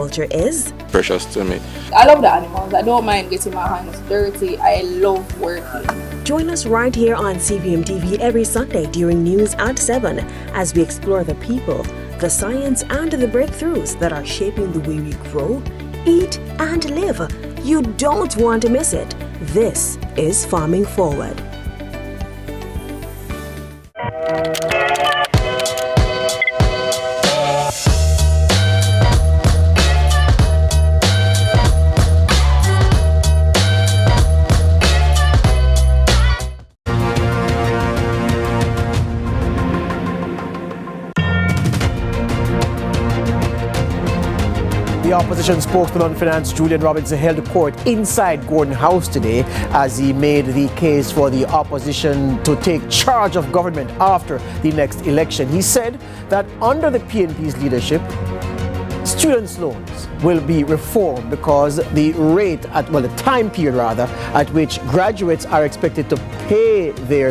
Culture is precious to me. I love the animals. I don't mind getting my hands dirty. I love working. Join us right here on CVM TV every Sunday during news at 7 as we explore the people, the science, and the breakthroughs that are shaping the way we grow, eat, and live. You don't want to miss it. This is Farming Forward. The opposition spokesman on finance, Julian Robinson, held court inside Gordon House today as he made the case for the opposition to take charge of government after the next election. He said that under the PNP's leadership, students' loans will be reformed because the the time period at which graduates are expected to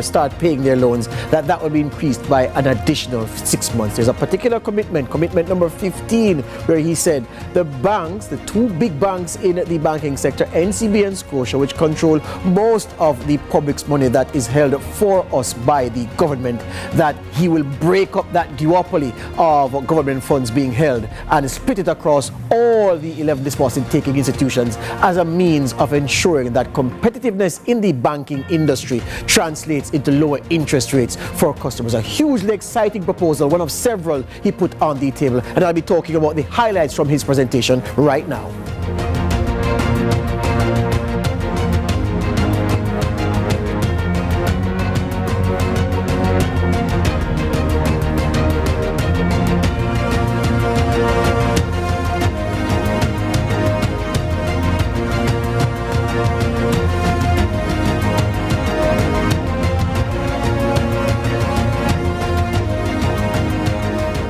start paying their loans, that will be increased by an additional 6 months. There's a particular commitment number 15, where he said the banks, the two big banks in the banking sector, NCB and Scotia, which control most of the public's money that is held for us by the government, that he will break up that duopoly of government funds being held and split it across all the 11 deposit-taking institutions as a means of ensuring that competitiveness in the banking industry translates into lower interest rates for customers. A hugely exciting proposal, one of several he put on the table, and I'll be talking about the highlights from his presentation right now.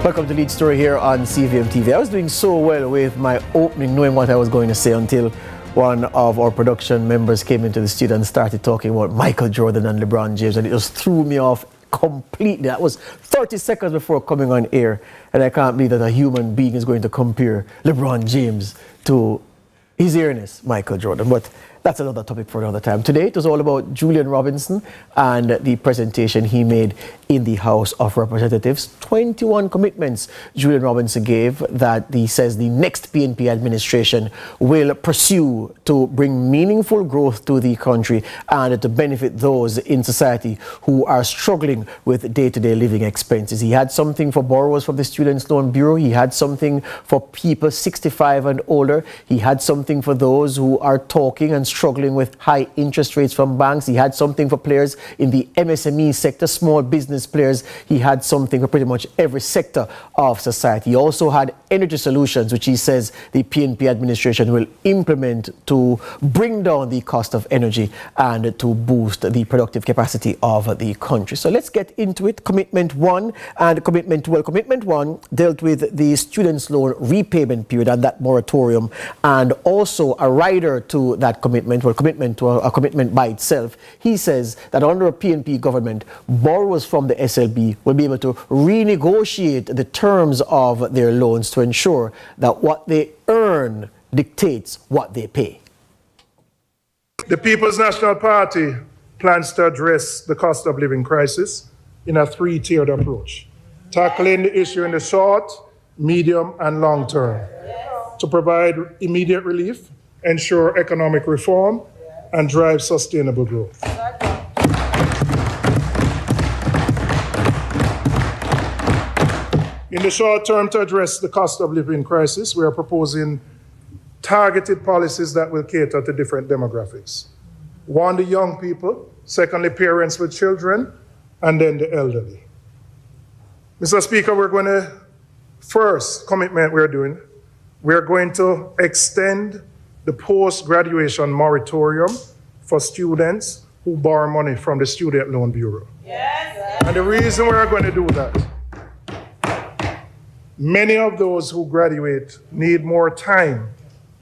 Welcome to Lead Story here on CVM TV. I was doing so well with my opening, knowing what I was going to say, until one of our production members came into the studio and started talking about Michael Jordan and LeBron James, and it just threw me off completely. That was 30 seconds before coming on air, and I can't believe that a human being is going to compare LeBron James to His Earnest Michael Jordan. But that's another topic for another time. Today, it was all about Julian Robinson and the presentation he made in the House of Representatives. 21 commitments Julian Robinson gave that he says the next PNP administration will pursue to bring meaningful growth to the country and to benefit those in society who are struggling with day-to-day living expenses. He had something for borrowers from the Students' Loan Bureau. He had something for people 65 and older. He had something for those who are talking and struggling with high interest rates from banks. He had something for players in the MSME sector, small business players. He had something for pretty much every sector of society. He also had energy solutions, which he says the PNP administration will implement to bring down the cost of energy and to boost the productive capacity of the country. So let's get into it. Commitment 1 and Commitment 12. Commitment 1 dealt with the students' loan repayment period and that moratorium, and also a rider to that commitment, commitment to a commitment by itself. He says that under a PNP government, borrowers from the SLB will be able to renegotiate the terms of their loans to ensure that what they earn dictates what they pay. The People's National Party plans to address the cost of living crisis in a three-tiered approach, tackling the issue in the short, medium, and long term to provide immediate relief, ensure economic reform, and drive sustainable growth. In the short term, to address the cost of living crisis, we are proposing targeted policies that will cater to different demographics. One, the young people; secondly, parents with children; and then the elderly. Mr. Speaker, we're going to, first commitment we're doing, we're going to extend the post-graduation moratorium for students who borrow money from the Student Loan Bureau. Yes. And the reason we're going to do that, many of those who graduate need more time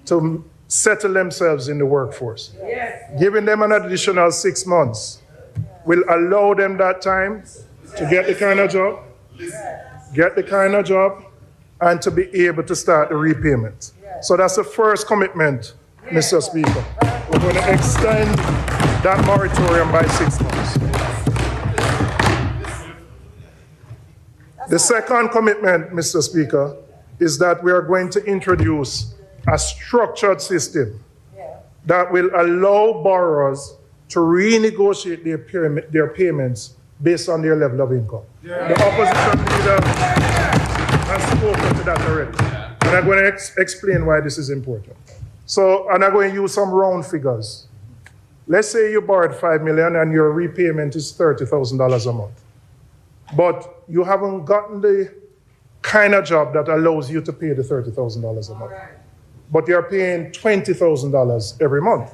to settle themselves in the workforce. Yes. Giving them an additional 6 months will allow them that time to get the kind of job, and to be able to start the repayment. So that's the first commitment, Mr. Speaker. We're going to extend that moratorium by 6 months. The second commitment, Mr. Speaker, is that we are going to introduce a structured system that will allow borrowers to renegotiate their payments based on their level of income. The opposition leader has spoken to that already. And I'm going to explain why this is important. So, and I'm going to use some round figures. Let's say you borrowed $5 million and your repayment is $30,000 a month. But you haven't gotten the kind of job that allows you to pay the $30,000 a month. But you're paying $20,000 every month,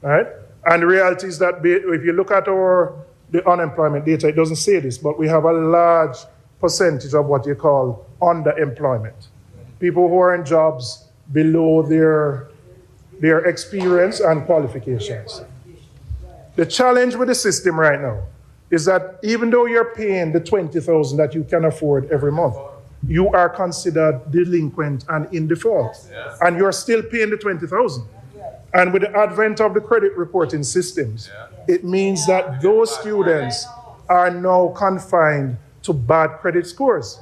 right? And the reality is that if you look at the unemployment data, it doesn't say this, but we have a large percentage of what you call underemployment. People who are in jobs below their experience and qualifications. The challenge with the system right now is that even though you're paying the $20,000 that you can afford every month, you are considered delinquent and in default. Yes. And you're still paying the $20,000. And with the advent of the credit reporting systems, it means that those students are now confined to bad credit scores.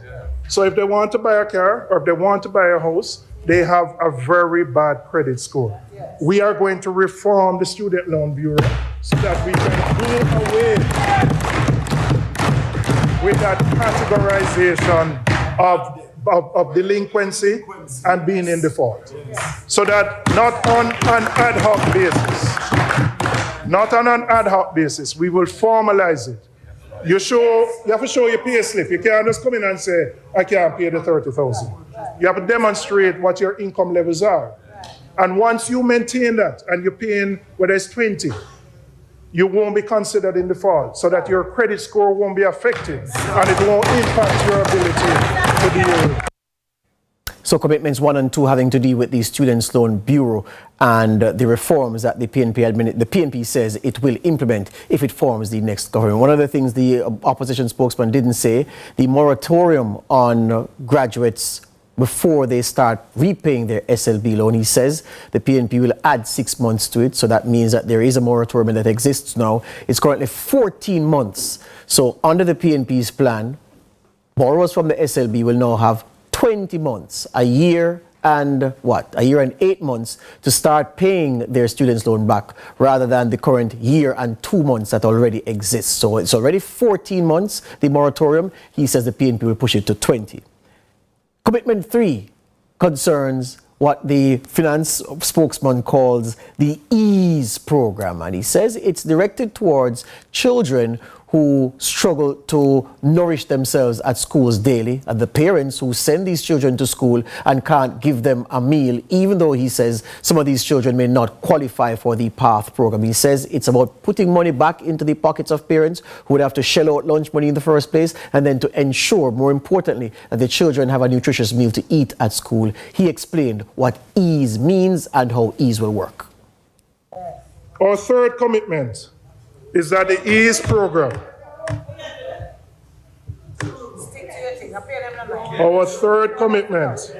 So if they want to buy a car or if they want to buy a house, they have a very bad credit score. We are going to reform the Student Loan Bureau so that we can do away with that categorization of delinquency and being in default. So that not on an ad hoc basis, we will formalize it. You have to show your pay slip. You can't just come in and say, I can't pay the $30,000. You have to demonstrate what your income levels are. And once you maintain that and you're paying, whether it's 20, you won't be considered in default, so that your credit score won't be affected and it won't impact your ability to deal. So commitments 1 and 2 having to do with the Students' Loan Bureau and the reforms that the PNP says it will implement if it forms the next government. One of the things the opposition spokesman didn't say, the moratorium on graduates before they start repaying their SLB loan. He says the PNP will add 6 months to it, so that means that there is a moratorium that exists now. It's currently 14 months. So under the PNP's plan, borrowers from the SLB will now have 20 months, a year and 8 months to start paying their students' loan back, rather than the current year and 2 months that already exists. So it's already 14 months, the moratorium. He says the PNP will push it to 20. Commitment 3 concerns what the finance spokesman calls the EASE program. And he says it's directed towards children who struggle to nourish themselves at schools daily, and the parents who send these children to school and can't give them a meal, even though he says some of these children may not qualify for the PATH program. He says it's about putting money back into the pockets of parents who would have to shell out lunch money in the first place, and then to ensure, more importantly, that the children have a nutritious meal to eat at school. He explained what EASE means and how EASE will work. Our third commitment is that the EASE program, our third commitment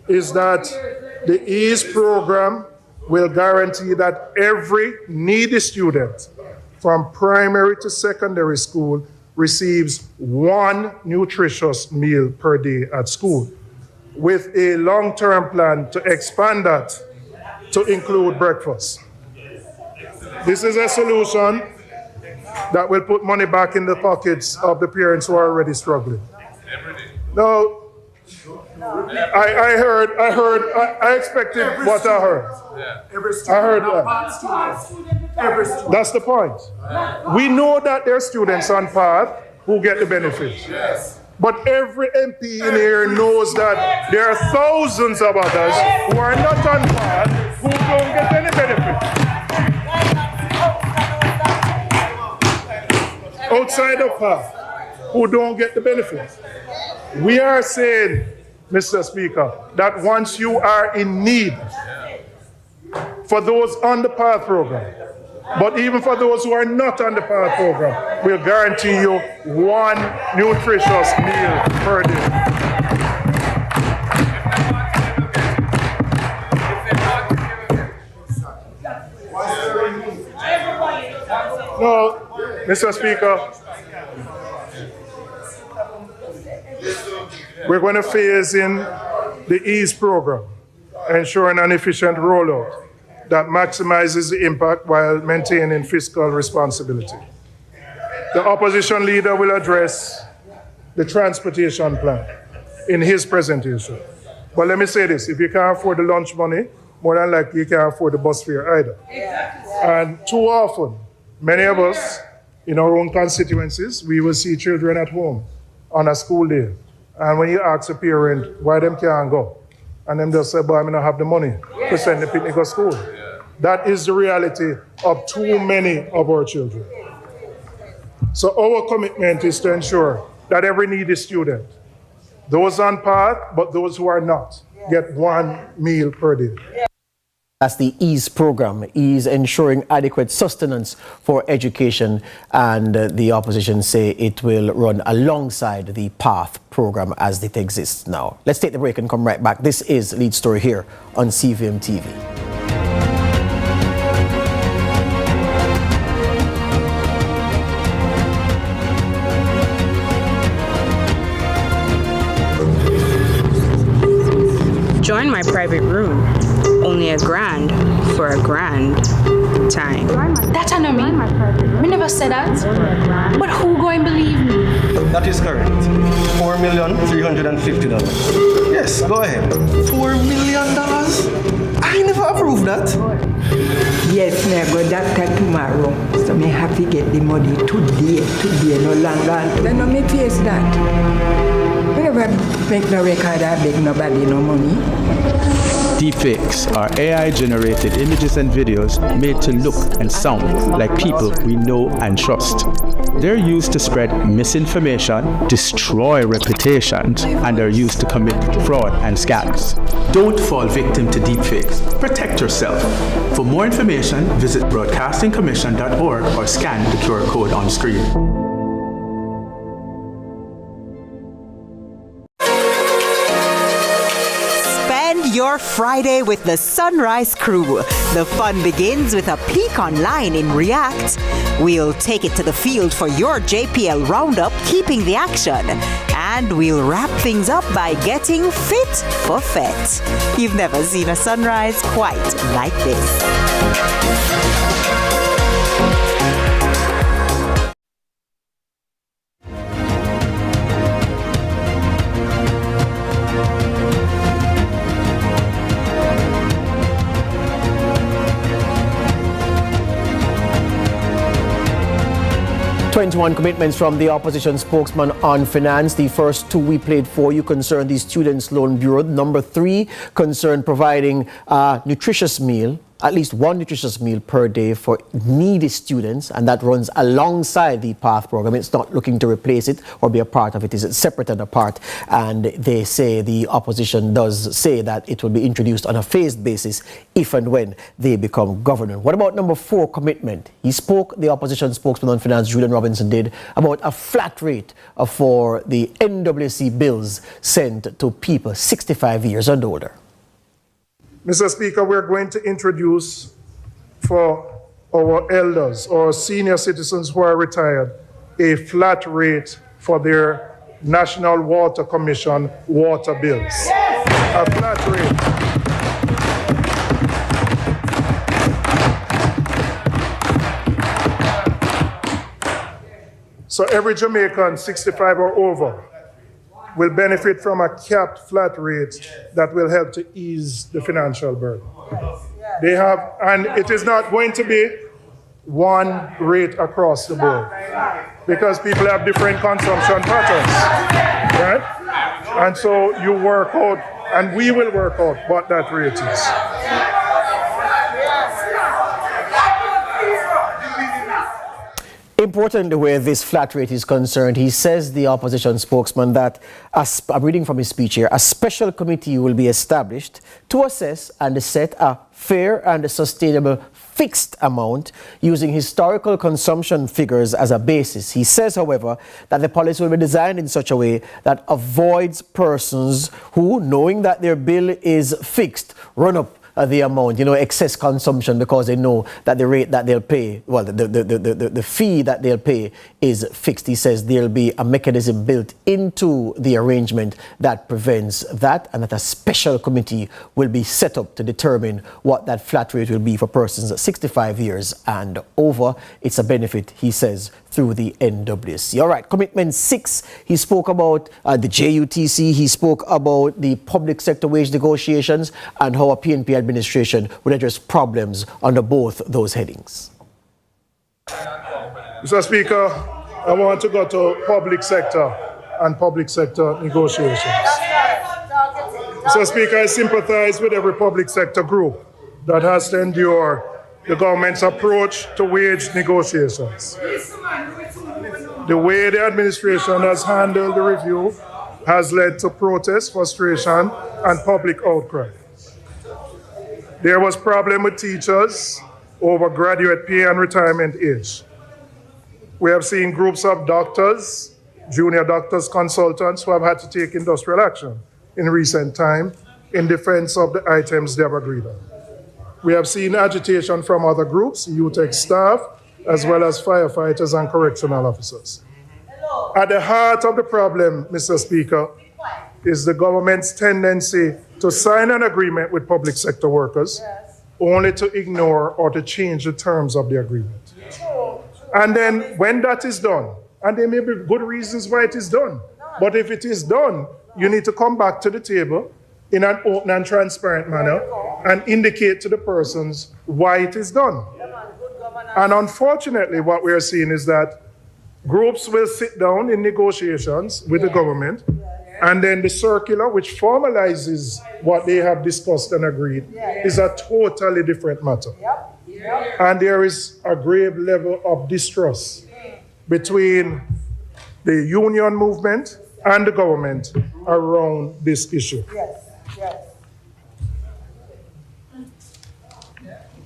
is that the EASE program will guarantee that every needy student from primary to secondary school receives one nutritious meal per day at school, with a long-term plan to expand that to include breakfast. This is a solution that will put money back in the pockets of the parents who are already struggling. Now, I expected what I heard. I heard that. That's the point. We know that there are students on PATH who get the benefit. But every MP in here knows that there are thousands of others who are not on PATH who don't get any benefit. Outside of PATH, who don't get the benefits. We are saying, Mr. Speaker, that once you are in need, for those on the PATH program, but even for those who are not on the PATH program, we'll guarantee you one nutritious meal per day. No, Mr. Speaker, we're going to phase in the EASE program, ensuring an efficient rollout that maximizes the impact while maintaining fiscal responsibility. The opposition leader will address the transportation plan in his presentation. But let me say this, if you can't afford the lunch money, more than likely you can't afford the bus fare either. And too often, many of us in our own constituencies, we will see children at home on a school day. And when you ask a parent why them can't go, and them just say, but I don't have the money to send the picnic to school. That is the reality of too many of our children. So our commitment is to ensure that every needy student, those on path, but those who are not, get one meal per day. That's the EASE program, EASE ensuring adequate sustenance for education, and the opposition say it will run alongside the PATH program as it exists now. Let's take the break and come right back. This is Lead Story here on CVM TV. Join my private room. Only $1,000 for a grand time. That I know me. We never said that. But who going to believe me? That is correct. $4,350,000. Yes, go ahead. $4 million? I never approved that. Yes, me go doctor tomorrow. So me have to get the money today, no longer. Then no me face that. We never make no record or beg nobody no money. Deepfakes are AI-generated images and videos made to look and sound like people we know and trust. They're used to spread misinformation, destroy reputations, and are used to commit fraud and scams. Don't fall victim to deepfakes. Protect yourself. For more information, visit broadcastingcommission.org or scan the QR code on screen. Your Friday with the Sunrise Crew. The fun begins with a peek online in React. We'll take it to the field for your JPL roundup, keeping the action. And we'll wrap things up by getting fit for FET. You've never seen a sunrise quite like this. 21 commitments from the opposition spokesman on finance. The first two we played for you concern the Students' Loan Bureau. Number 3 concern providing a nutritious meal, at least one nutritious meal per day for needy students, and that runs alongside the PATH program. It's not looking to replace it or be a part of it. It's separate and apart, and they say, the opposition does say, that it will be introduced on a phased basis if and when they become government. What about number 4 commitment? He spoke, the opposition spokesman on finance, Julian Robinson, did, about a flat rate for the NWC bills sent to people 65 years and older. Mr. Speaker, we're going to introduce for our elders or senior citizens who are retired a flat rate for their National Water Commission water bills. A flat rate. So every Jamaican 65 or over will benefit from a capped flat rate that will help to ease the financial burden. They have, and it is not going to be one rate across the board because people have different consumption patterns, right? And so you work out, and we will work out what that rate is. Important where this flat rate is concerned, he says, the opposition spokesman, that, I'm reading from his speech here, a special committee will be established to assess and set a fair and sustainable fixed amount using historical consumption figures as a basis. He says, however, that the policy will be designed in such a way that avoids persons who, knowing that their bill is fixed, run up the amount, excess consumption, because they know that the rate that they'll pay, well, the fee that they'll pay is fixed. He says there'll be a mechanism built into the arrangement that prevents that, and that a special committee will be set up to determine what that flat rate will be for persons 65 years and over. It's a benefit, he says, through the NWC. All right, commitment 6, he spoke about the JUTC, he spoke about the public sector wage negotiations and how a PNP administration would address problems under both those headings. Mr. Speaker, I want to go to public sector and public sector negotiations. Mr. Speaker, I sympathize with every public sector group that has to endure the government's approach to wage negotiations. The way the administration has handled the review has led to protest, frustration, and public outcry. There was problem with teachers over graduate pay and retirement age. We have seen groups of doctors, junior doctors, consultants who have had to take industrial action in recent time in defense of the items they have agreed on. We have seen agitation from other groups, UTEC staff, as well as firefighters and correctional officers. At the heart of the problem, Mr. Speaker, is the government's tendency to sign an agreement with public sector workers only to ignore or to change the terms of the agreement. And then when that is done, and there may be good reasons why it is done, but if it is done, you need to come back to the table in an open and transparent manner and indicate to the persons why it is done. And unfortunately, what we are seeing is that groups will sit down in negotiations with the government, and then the circular, which formalizes what they have discussed and agreed, is a totally different matter. And there is a grave level of distrust between the union movement and the government around this issue.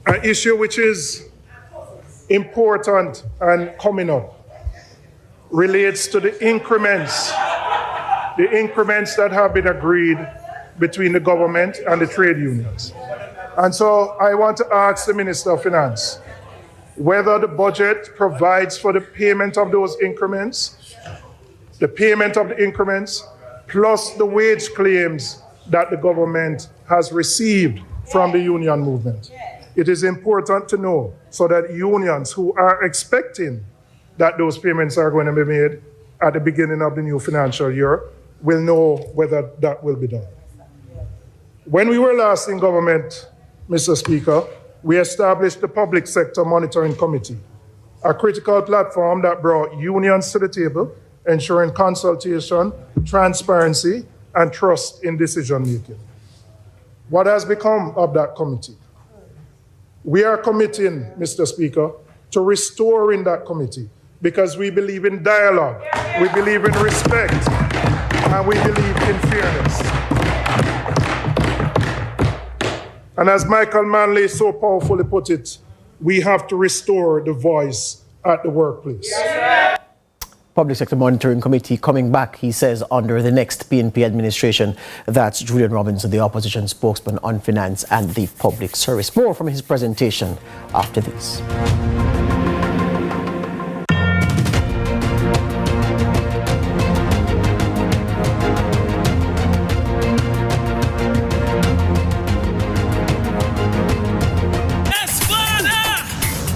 An issue which is important and coming up relates to the increments that have been agreed between the government and the trade unions. And so I want to ask the Minister of Finance whether the budget provides for the payment of those increments, plus the wage claims that the government has received from the union movement. It is important to know so that unions who are expecting that those payments are going to be made at the beginning of the new financial year will know whether that will be done. When we were last in government, Mr. Speaker, we established the Public Sector Monitoring Committee, a critical platform that brought unions to the table, ensuring consultation, transparency, and trust in decision-making. What has become of that committee? We are committing, Mr. Speaker, to restoring that committee because we believe in dialogue, we believe in respect, and we believe in fairness. And as Michael Manley so powerfully put it, we have to restore the voice at the workplace. Public Sector Monitoring Committee coming back, he says, under the next PNP administration. That's Julian Robinson, the opposition spokesman on finance and the public service. More from his presentation after this.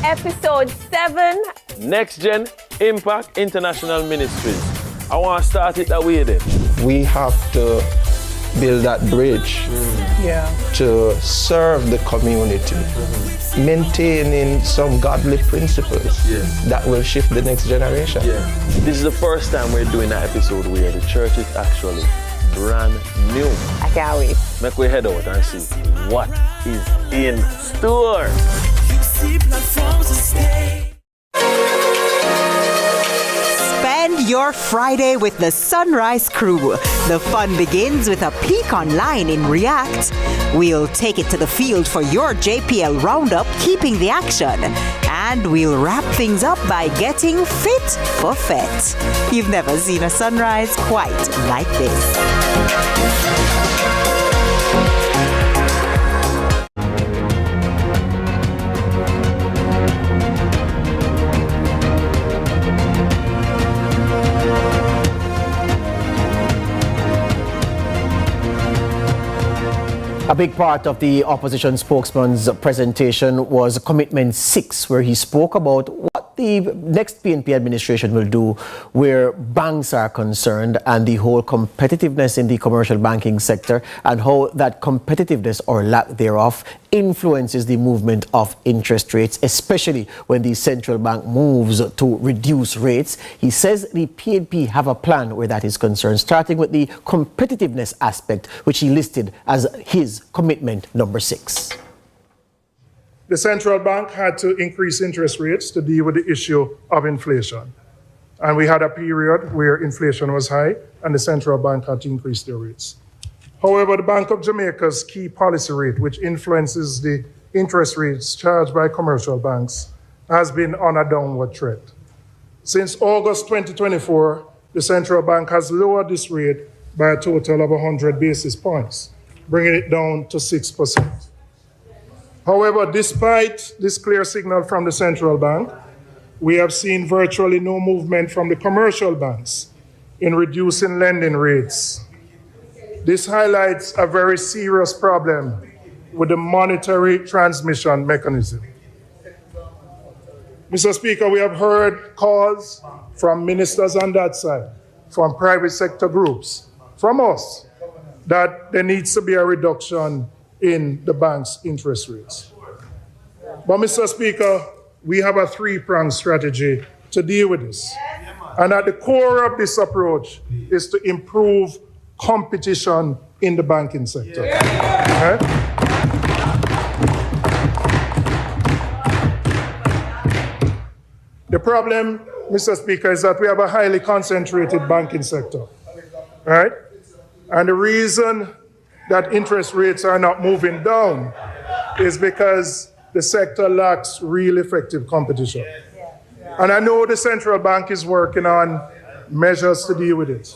Episode 7. Next Gen Impact International Ministries. I want to start it that way then. We have to build that bridge to serve the community, maintaining some godly principles that will shift the next generation. This is the first time we're doing an episode where the church is actually brand new. I can't wait. Make we head out and see what is in store. Spend your Friday with the Sunrise Crew. The fun begins with a peek online in React. We'll take it to the field for your JPL roundup, keeping the action. And we'll wrap things up by getting fit for fet. You've never seen a sunrise quite like this. big part of the opposition spokesman's presentation was Commitment 6, where he spoke about what the next PNP administration will do where banks are concerned and the whole competitiveness in the commercial banking sector and how that competitiveness or lack thereof influences the movement of interest rates, especially when the central bank moves to reduce rates. He says the PNP have a plan where that is concerned, starting with the competitiveness aspect, which he listed as his commitment number 6. The central bank had to increase interest rates to deal with the issue of inflation. And we had a period where inflation was high and the central bank had to increase their rates. However, the Bank of Jamaica's key policy rate, which influences the interest rates charged by commercial banks, has been on a downward trend. Since August 2024, the central bank has lowered this rate by a total of 100 basis points, bringing it down to 6%. However, despite this clear signal from the central bank, we have seen virtually no movement from the commercial banks in reducing lending rates. This highlights a very serious problem with the monetary transmission mechanism. Mr. Speaker, we have heard calls from ministers on that side, from private sector groups, from us, that there needs to be a reduction in the bank's interest rates. But Mr. Speaker, we have a three-pronged strategy to deal with this. And at the core of this approach is to improve competition in the banking sector. Right? The problem, Mr. Speaker, is that we have a highly concentrated banking sector. Right? And the reason that interest rates are not moving down is because the sector lacks real effective competition. And I know the central bank is working on measures to deal with it.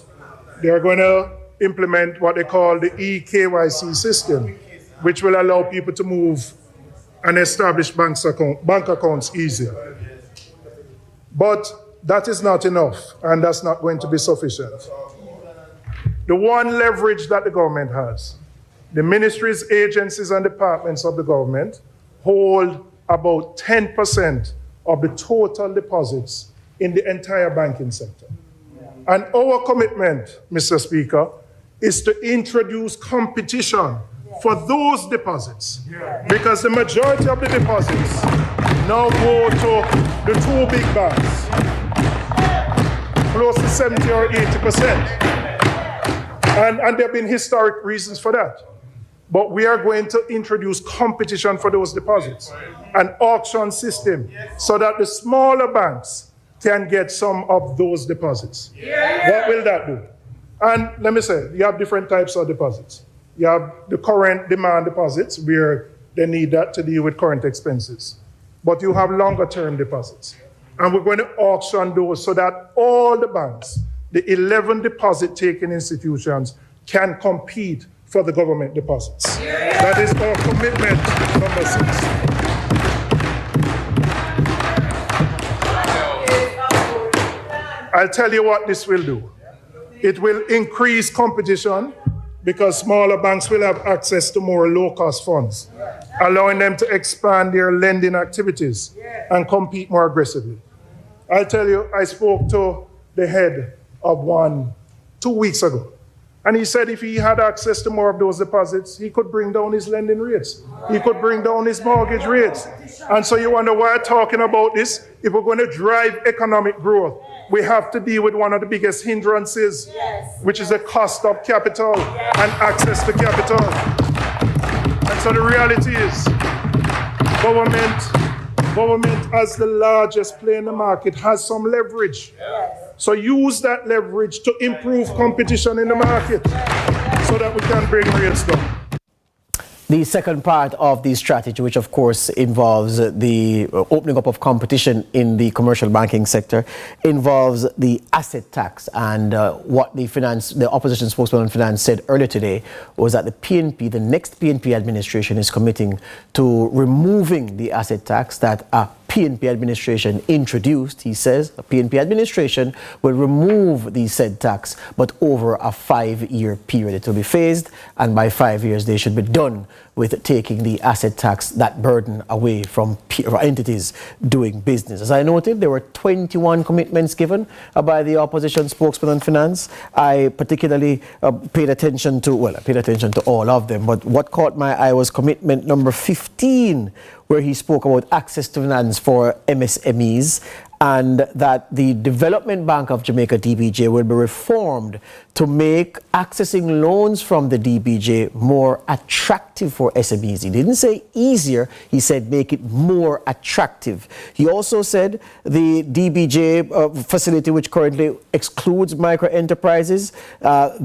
They are going to implement what they call the eKYC system, which will allow people to move and establish bank accounts easier. But that is not enough, and that's not going to be sufficient. The one leverage that the government has, the ministries, agencies, and departments of the government hold about 10% of the total deposits in the entire banking sector. And our commitment, Mr. Speaker, is to introduce competition for those deposits, because the majority of the deposits now go to the two big banks, close to 70 or 80%. And there have been historic reasons for that. But we are going to introduce competition for those deposits, an auction system, so that the smaller banks can get some of those deposits. What will that do? And let me say, you have different types of deposits. You have the current demand deposits, where they need that to deal with current expenses. But you have longer term deposits. And we're going to auction those so that all the banks, the 11 deposit taking institutions, can compete for the government deposits. That is our commitment number 6. I'll tell you what this will do. It will increase competition because smaller banks will have access to more low-cost funds, allowing them to expand their lending activities and compete more aggressively. I'll tell you, I spoke to the head of one 2 weeks ago. And he said if he had access to more of those deposits, he could bring down his lending rates. He could bring down his mortgage rates. And so you wonder why I'm talking about this? If we're going to drive economic growth, we have to deal with one of the biggest hindrances, which is the cost of capital and access to capital. And so the reality is, government as the largest player in the market has some leverage. So use that leverage to improve competition in the market so that we can bring rates down. The second part of the strategy, which of course involves the opening up of competition in the commercial banking sector, involves the asset tax. And what the opposition spokesman on finance said earlier today was that the next PNP administration is committing to removing the asset tax that a PNP administration introduced. He says the PNP administration will remove the said tax, but over a 5-year period. It will be phased, and by 5 years they should be done with taking the asset tax, that burden, away from entities doing business. As I noted, there were 21 commitments given by the opposition spokesman on finance. I particularly paid attention to all of them, but what caught my eye was commitment number 15, where he spoke about access to finance for MSMEs, and that the Development Bank of Jamaica, DBJ, will be reformed to make accessing loans from the DBJ more attractive for SMEs. He didn't say easier, he said make it more attractive. He also said the DBJ facility, which currently excludes micro enterprises, there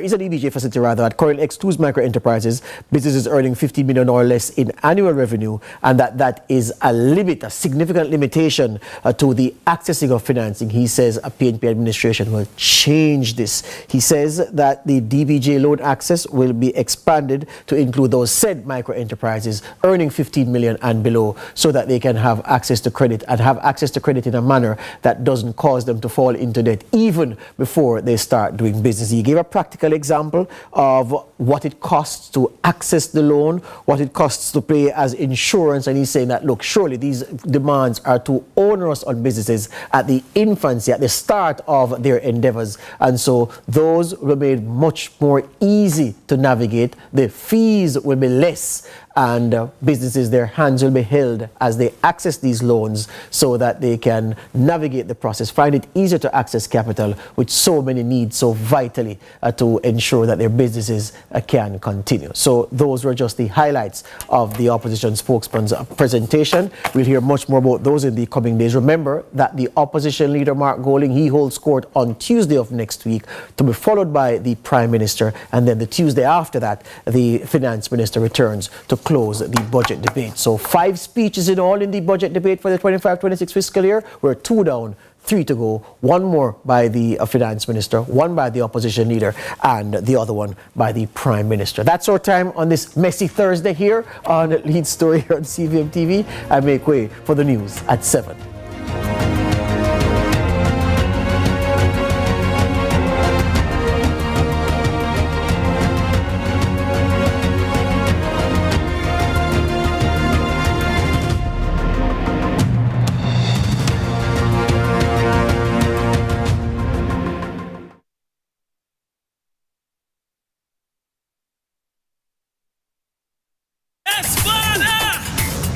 is a DBJ facility rather that currently excludes micro enterprises, businesses earning 50 million or less in annual revenue, and that is a limit, a significant limitation to the accessing of financing. He says a PNP administration will change this. He says that the DBJ loan access will be expanded to include those said micro enterprises earning 15 million and below, so that they can have access to credit, and have access to credit in a manner that doesn't cause them to fall into debt even before they start doing business. He gave a practical example of what it costs to access the loan, what it costs to pay as insurance, and he's saying that, look, surely these demands are too onerous on businesses at the infancy, at the start of their endeavors, and so those will be made much more easy to navigate. The fees will be less, and businesses, their hands will be held as they access these loans, so that they can navigate the process, find it easier to access capital, which so many need so vitally to ensure that their businesses can continue. So those were just the highlights of the opposition spokesman's presentation. We'll hear much more about those in the coming days. Remember that the opposition leader, Mark Golding, he holds court on Tuesday of next week, to be followed by the Prime Minister, and then the Tuesday after that, the Finance Minister returns to close the budget debate. So 5 speeches in all in the budget debate for the 25-26 fiscal year. We're 2 down, 3 to go. 1 more by the Finance Minister, 1 by the opposition leader, and the other one by the Prime Minister. That's our time on this messy Thursday here on Lead Story here on CVM TV. I make way for the news at 7.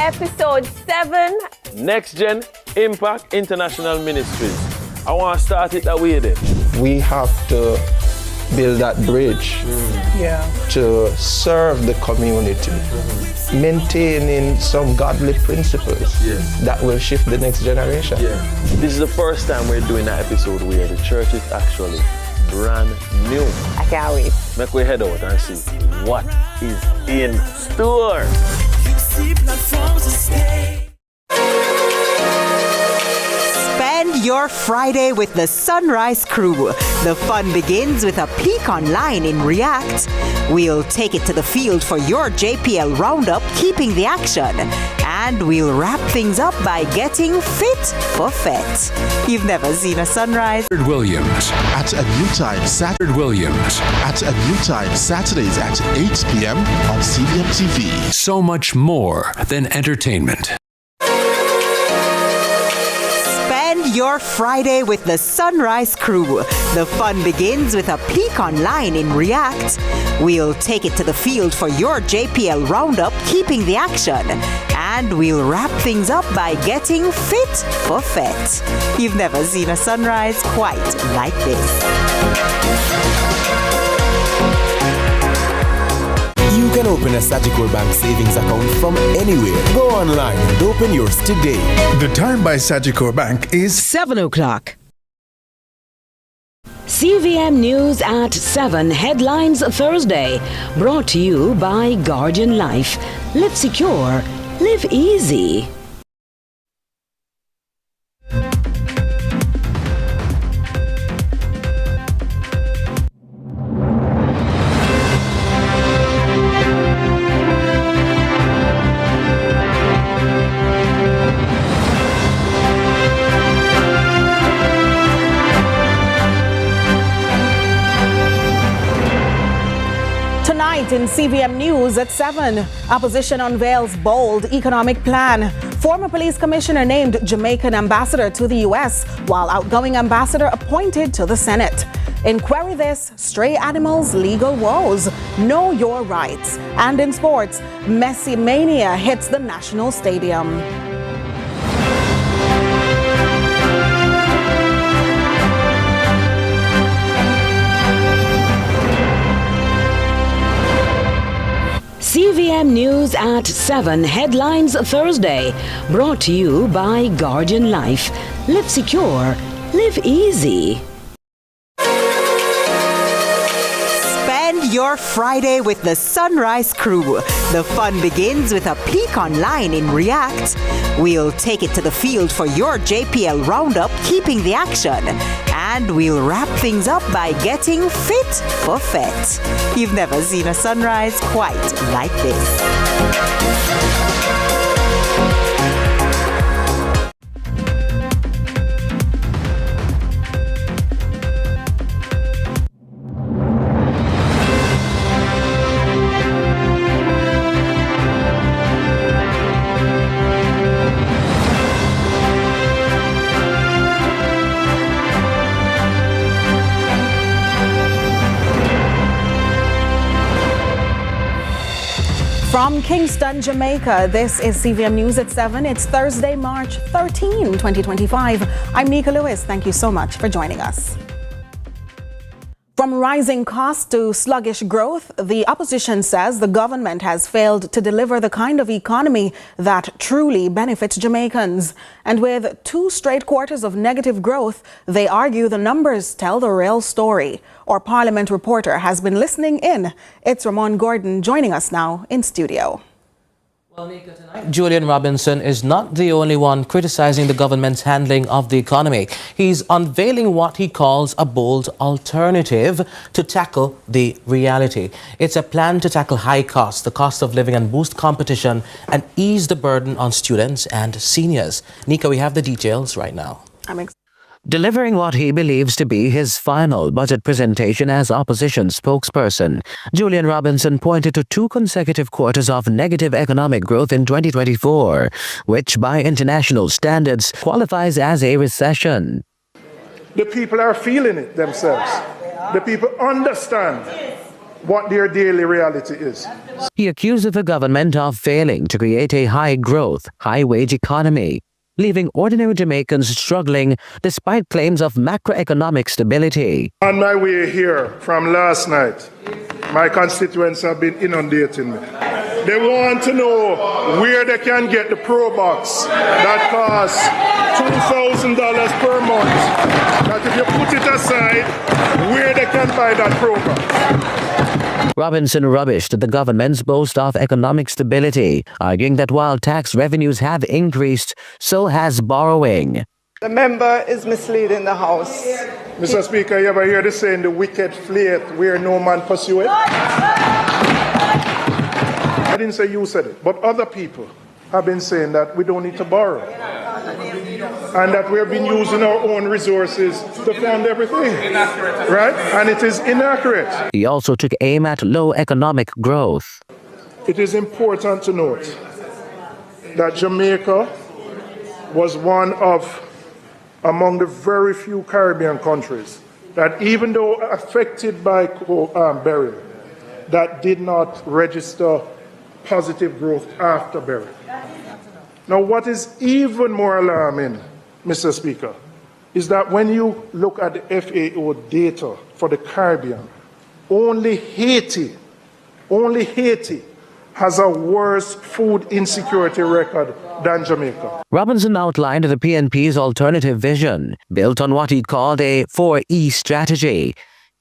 Episode 7. Next Gen Impact International Ministries. I want to start it that way then. We have to build that bridge to serve the community, maintaining some godly principles that will shift the next generation. This is the first time we're doing an episode where the church is actually brand new. I can't wait. Make we head out and see what is in store. Spend your Friday with the Sunrise Crew. The fun begins with a peek online in React. We'll take it to the field for your JPL roundup, keeping the action. And we'll wrap things up by getting fit for Fet. You've never seen a sunrise? Williams at a new time. Saturdays at 8 p.m. on CVM TV. So much more than entertainment. Spend your Friday with the Sunrise Crew. The fun begins with a peek online in React. We'll take it to the field for your JPL roundup, keeping the action. And we'll wrap things up by getting fit for Fet. You've never seen a sunrise quite like this. You can open a Sagicor Bank savings account from anywhere. Go online and open yours today. The time by Sagicor Bank is 7 o'clock. CVM News at 7 Headlines Thursday. Brought to you by Guardian Life. Live secure. Live easy. Tonight in CVM News at 7, opposition unveils bold economic plan. Former police commissioner named Jamaican ambassador to the U.S., while outgoing ambassador appointed to the Senate. In Query This, stray animals' legal woes. Know your rights. And in sports, Messi mania hits the National Stadium. CVM News at 7 headlines Thursday, brought to you by Guardian Life. Live secure, live easy. Spend your Friday with the Sunrise Crew. The fun begins with a peek online in React. We'll take it to the field for your JPL roundup, keeping the action. And we'll wrap things up by getting fit for fet. You've never seen a sunrise quite like this. From Kingston, Jamaica, this is CVM News at 7. It's Thursday, March 13, 2025. I'm Nika Lewis. Thank you so much for joining us. From rising costs to sluggish growth, the opposition says the government has failed to deliver the kind of economy that truly benefits Jamaicans. And with 2 straight quarters of negative growth, they argue the numbers tell the real story. Our Parliament reporter has been listening in. It's Ramon Gordon joining us now in studio. Well, Nika, tonight, Julian Robinson is not the only one criticizing the government's handling of the economy. He's unveiling what he calls a bold alternative to tackle the reality. It's a plan to tackle high costs, the cost of living, and boost competition and ease the burden on students and seniors. Nika, we have the details right now. Delivering what he believes to be his final budget presentation as opposition spokesperson, Julian Robinson pointed to 2 consecutive quarters of negative economic growth in 2024, which by international standards qualifies as a recession. The people are feeling it themselves. The people understand what their daily reality is. He accused the government of failing to create a high-growth, high-wage economy, leaving ordinary Jamaicans struggling despite claims of macroeconomic stability. On my way here from last night, my constituents have been inundating me. They want to know where they can get the Pro Box that costs $2,000 per month. That if you put it aside, where they can buy that Pro Box. Robinson rubbished the government's boast of economic stability, arguing that while tax revenues have increased, so has borrowing. The member is misleading the House. Mr. Speaker, you ever hear the saying, the wicked fleeth where no man pursueth? I didn't say you said it, but other people have been saying that we don't need to borrow. And that we've been using our own resources to fund everything. Right? And it is inaccurate. He also took aim at low economic growth. It is important to note that Jamaica was one of among the very few Caribbean countries that, even though affected by burial, that did not register positive growth after burial. Now, what is even more alarming, Mr. Speaker, is that when you look at the FAO data for the Caribbean, only Haiti has a worse food insecurity record than Jamaica. Robinson outlined the PNP's alternative vision, built on what he called a 4E strategy.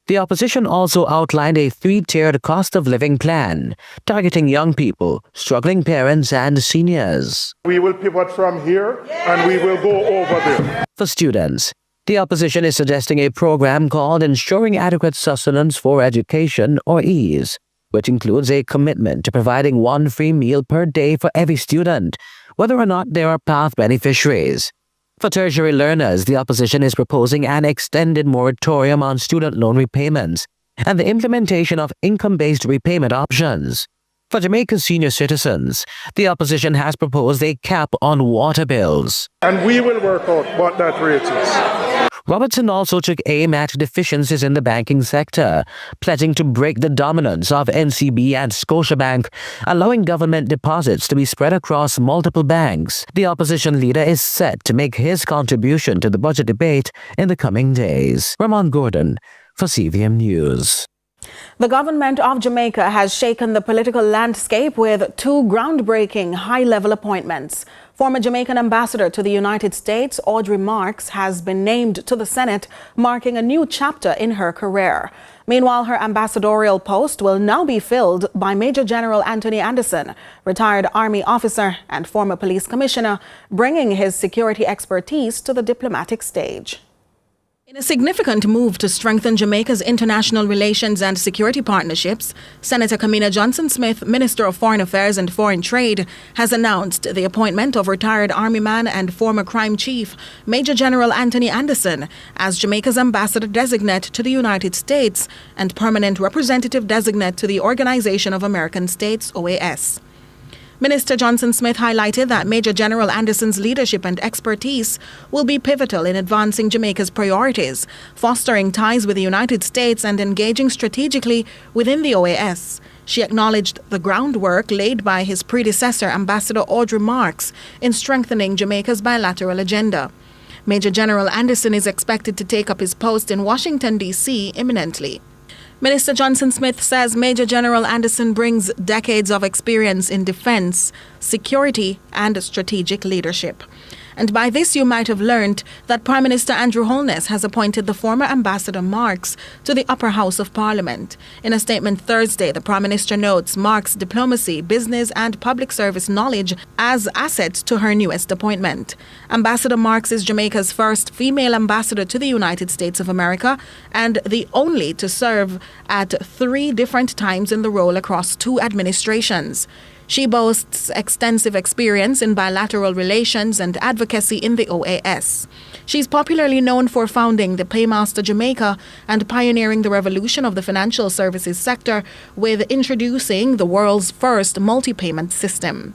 The opposition also outlined a 3-tiered cost of living plan, targeting young people, struggling parents, and seniors. We will pivot from here and we will go over there. For students, the opposition is suggesting a program called Ensuring Adequate Sustenance for Education, or EASE, which includes a commitment to providing 1 free meal per day for every student, whether or not they are PATH beneficiaries. For tertiary learners, the opposition is proposing an extended moratorium on student loan repayments and the implementation of income-based repayment options. For Jamaica's senior citizens, the opposition has proposed a cap on water bills. And we will work out what that rate is. Robertson also took aim at deficiencies in the banking sector, pledging to break the dominance of NCB and Scotiabank, allowing government deposits to be spread across multiple banks. The opposition leader is set to make his contribution to the budget debate in the coming days. Ramon Gordon for CVM News. The government of Jamaica has shaken the political landscape with two groundbreaking high-level appointments. Former Jamaican ambassador to the United States, Audrey Marks, has been named to the Senate, marking a new chapter in her career. Meanwhile, her ambassadorial post will now be filled by Major General Anthony Anderson, retired Army officer and former police commissioner, bringing his security expertise to the diplomatic stage. In a significant move to strengthen Jamaica's international relations and security partnerships, Senator Kamina Johnson-Smith, Minister of Foreign Affairs and Foreign Trade, has announced the appointment of retired Army man and former crime chief, Major General Anthony Anderson, as Jamaica's ambassador designate to the United States and permanent representative designate to the Organization of American States, OAS. Minister Johnson-Smith highlighted that Major General Anderson's leadership and expertise will be pivotal in advancing Jamaica's priorities, fostering ties with the United States and engaging strategically within the OAS. She acknowledged the groundwork laid by his predecessor, Ambassador Audrey Marks, in strengthening Jamaica's bilateral agenda. Major General Anderson is expected to take up his post in Washington, D.C. imminently. Minister Johnson-Smith says Major General Anderson brings decades of experience in defense, security, and strategic leadership. And by this you might have learned that Prime Minister Andrew Holness has appointed the former Ambassador Marks to the Upper House of Parliament. In a statement Thursday, the Prime Minister notes Marks' diplomacy, business, and public service knowledge as assets to her newest appointment. Ambassador Marks is Jamaica's first female ambassador to the United States of America and the only to serve at 3 different times in the role across 2 administrations. She boasts extensive experience in bilateral relations and advocacy in the OAS. She's popularly known for founding the Paymaster Jamaica and pioneering the revolution of the financial services sector with introducing the world's first multi-payment system.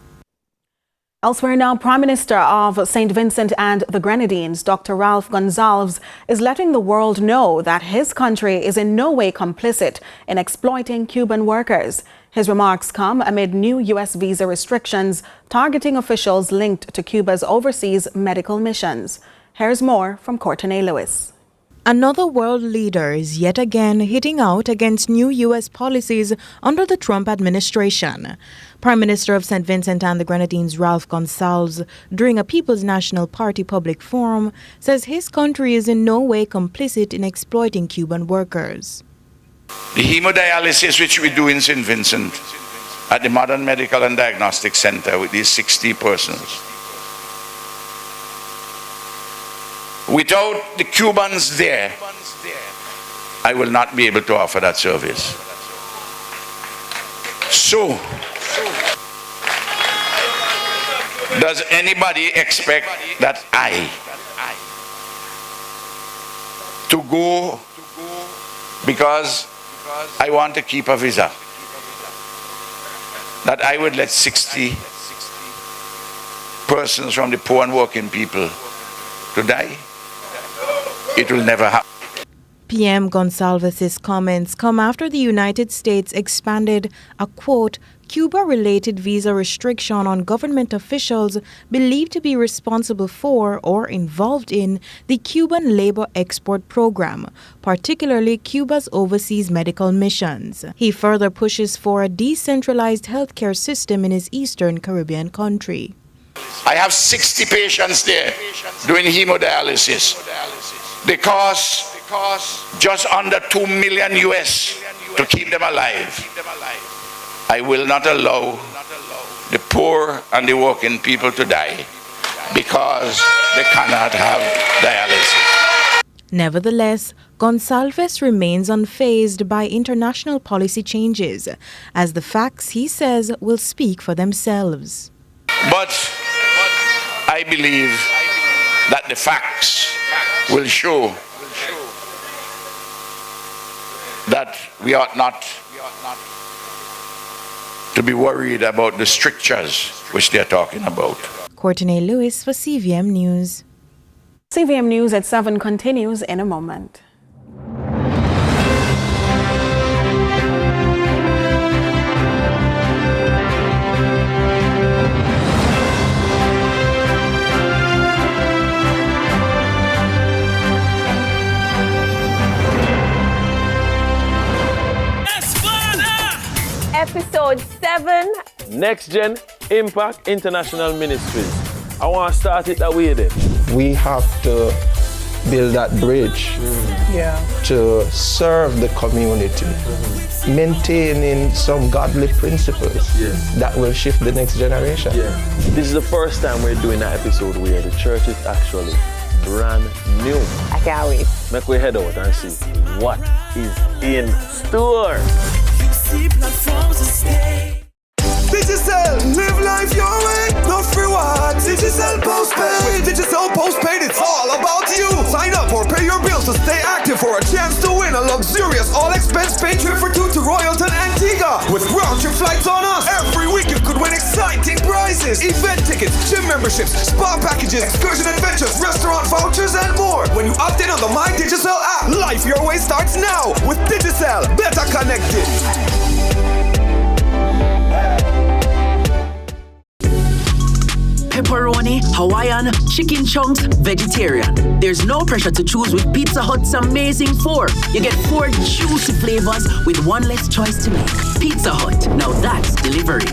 Elsewhere now, Prime Minister of St. Vincent and the Grenadines, Dr. Ralph Gonsalves, is letting the world know that his country is in no way complicit in exploiting Cuban workers. His remarks come amid new U.S. visa restrictions targeting officials linked to Cuba's overseas medical missions. Here's more from Courtney Lewis. Another world leader is yet again hitting out against new U.S. policies under the Trump administration. Prime Minister of St. Vincent and the Grenadines Ralph Gonsalves, during a People's National Party public forum, says his country is in no way complicit in exploiting Cuban workers. The hemodialysis which we do in St. Vincent at the Modern Medical and Diagnostic Center with these 60 persons, without the Cubans there, I will not be able to offer that service. So, does anybody expect that I to go because I want to keep a visa, that I would let 60 persons from the poor and working people to die? It will never happen. PM Gonsalves' comments come after the United States expanded a, quote, Cuba-related visa restriction on government officials believed to be responsible for or involved in the Cuban labor export program, particularly Cuba's overseas medical missions. He further pushes for a decentralized healthcare system in his Eastern Caribbean country. I have 60 patients there doing hemodialysis. They cost just under $2 million US to keep them alive. I will not allow the poor and the working people to die because they cannot have dialysis. Nevertheless, Gonsalves remains unfazed by international policy changes, as the facts, he says, will speak for themselves. But I believe that the facts will show that we ought not to be worried about the strictures which they're talking about. Courtney Lewis for CVM News. CVM News at 7 continues in a moment. Episode 7. Next Gen Impact International Ministries. I want to start it that way then. We have to build that bridge to serve the community, maintaining some godly principles that will shift the next generation. This is the first time we're doing an episode where the church is actually brand new. I can't wait. Make we head out and see what is in store. Digital, live life your way, no free what? Digital postpaid. With Digital postpaid, it's all about you. Sign up or pay your bills to stay active for a chance to win a luxurious all-expense paid trip for two to Royalton, Antigua. With round-trip flights on us. Every week you could win exciting prizes. Event tickets, gym memberships, spa packages, excursion adventures, restaurant vouchers, and more. When you opt in on the My Digital app, life your way starts now. With Digital, better connected. Pepperoni, Hawaiian, chicken chunks, vegetarian. There's no pressure to choose with Pizza Hut's amazing 4. You get 4 juicy flavors with one less choice to make. Pizza Hut, now that's delivery.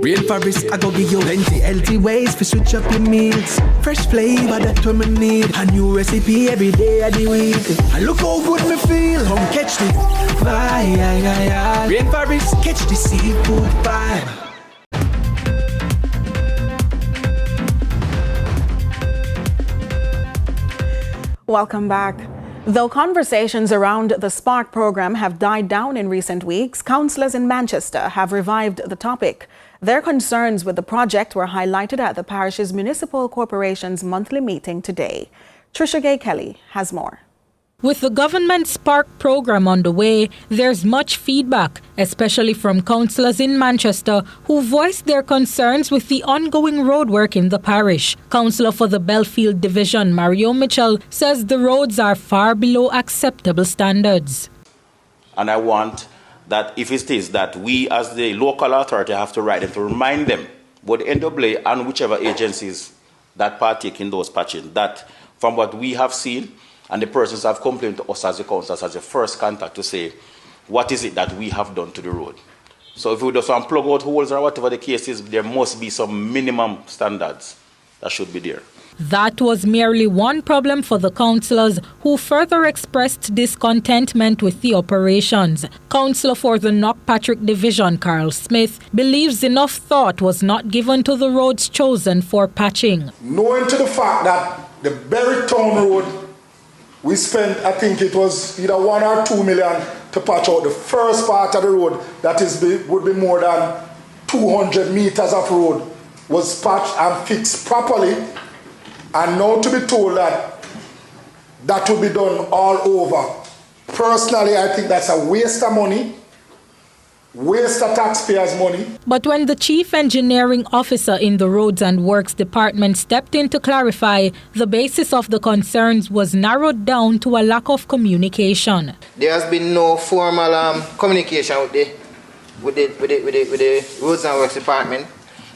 Real fabrics, I go give you plenty healthy ways to switch up your meals. Fresh flavor that we need. A new recipe every day of the week. And look how good me feel. Come catch the vibe. Real fabrics, catch the seafood vibe. Welcome back. Though conversations around the Spark program have died down in recent weeks, councillors in Manchester have revived the topic. Their concerns with the project were highlighted at the parish's municipal corporation's monthly meeting today. Trisha Gay Kelly has more. With the government Spark program underway, there's much feedback, especially from councillors in Manchester who voiced their concerns with the ongoing roadwork in the parish. Councillor for the Belfield Division, Mario Mitchell, says the roads are far below acceptable standards. And I want that if it is that we as the local authority have to write them to remind them, both the NAA and whichever agencies that partake in those patching, that from what we have seen, and the persons have complained to us as the councillors as the first contact to say, what is it that we have done to the road? So if we just want to plug out holes or whatever the case is, there must be some minimum standards that should be there. That was merely one problem for the councillors, who further expressed discontentment with the operations. Councillor for the Knockpatrick Division, Carl Smith, believes enough thought was not given to the roads chosen for patching. Knowing to the fact that the Berry Town Road, we spent, I think it was either 1 or 2 million to patch out the first part of the road that would be more than 200 meters of road, was patched and fixed properly. And now to be told that that will be done all over. Personally, I think that's a waste of money, waste of taxpayers' money. But when the chief engineering officer in the Roads and Works Department stepped in to clarify, the basis of the concerns was narrowed down to a lack of communication. There has been no formal communication with the Roads and Works Department.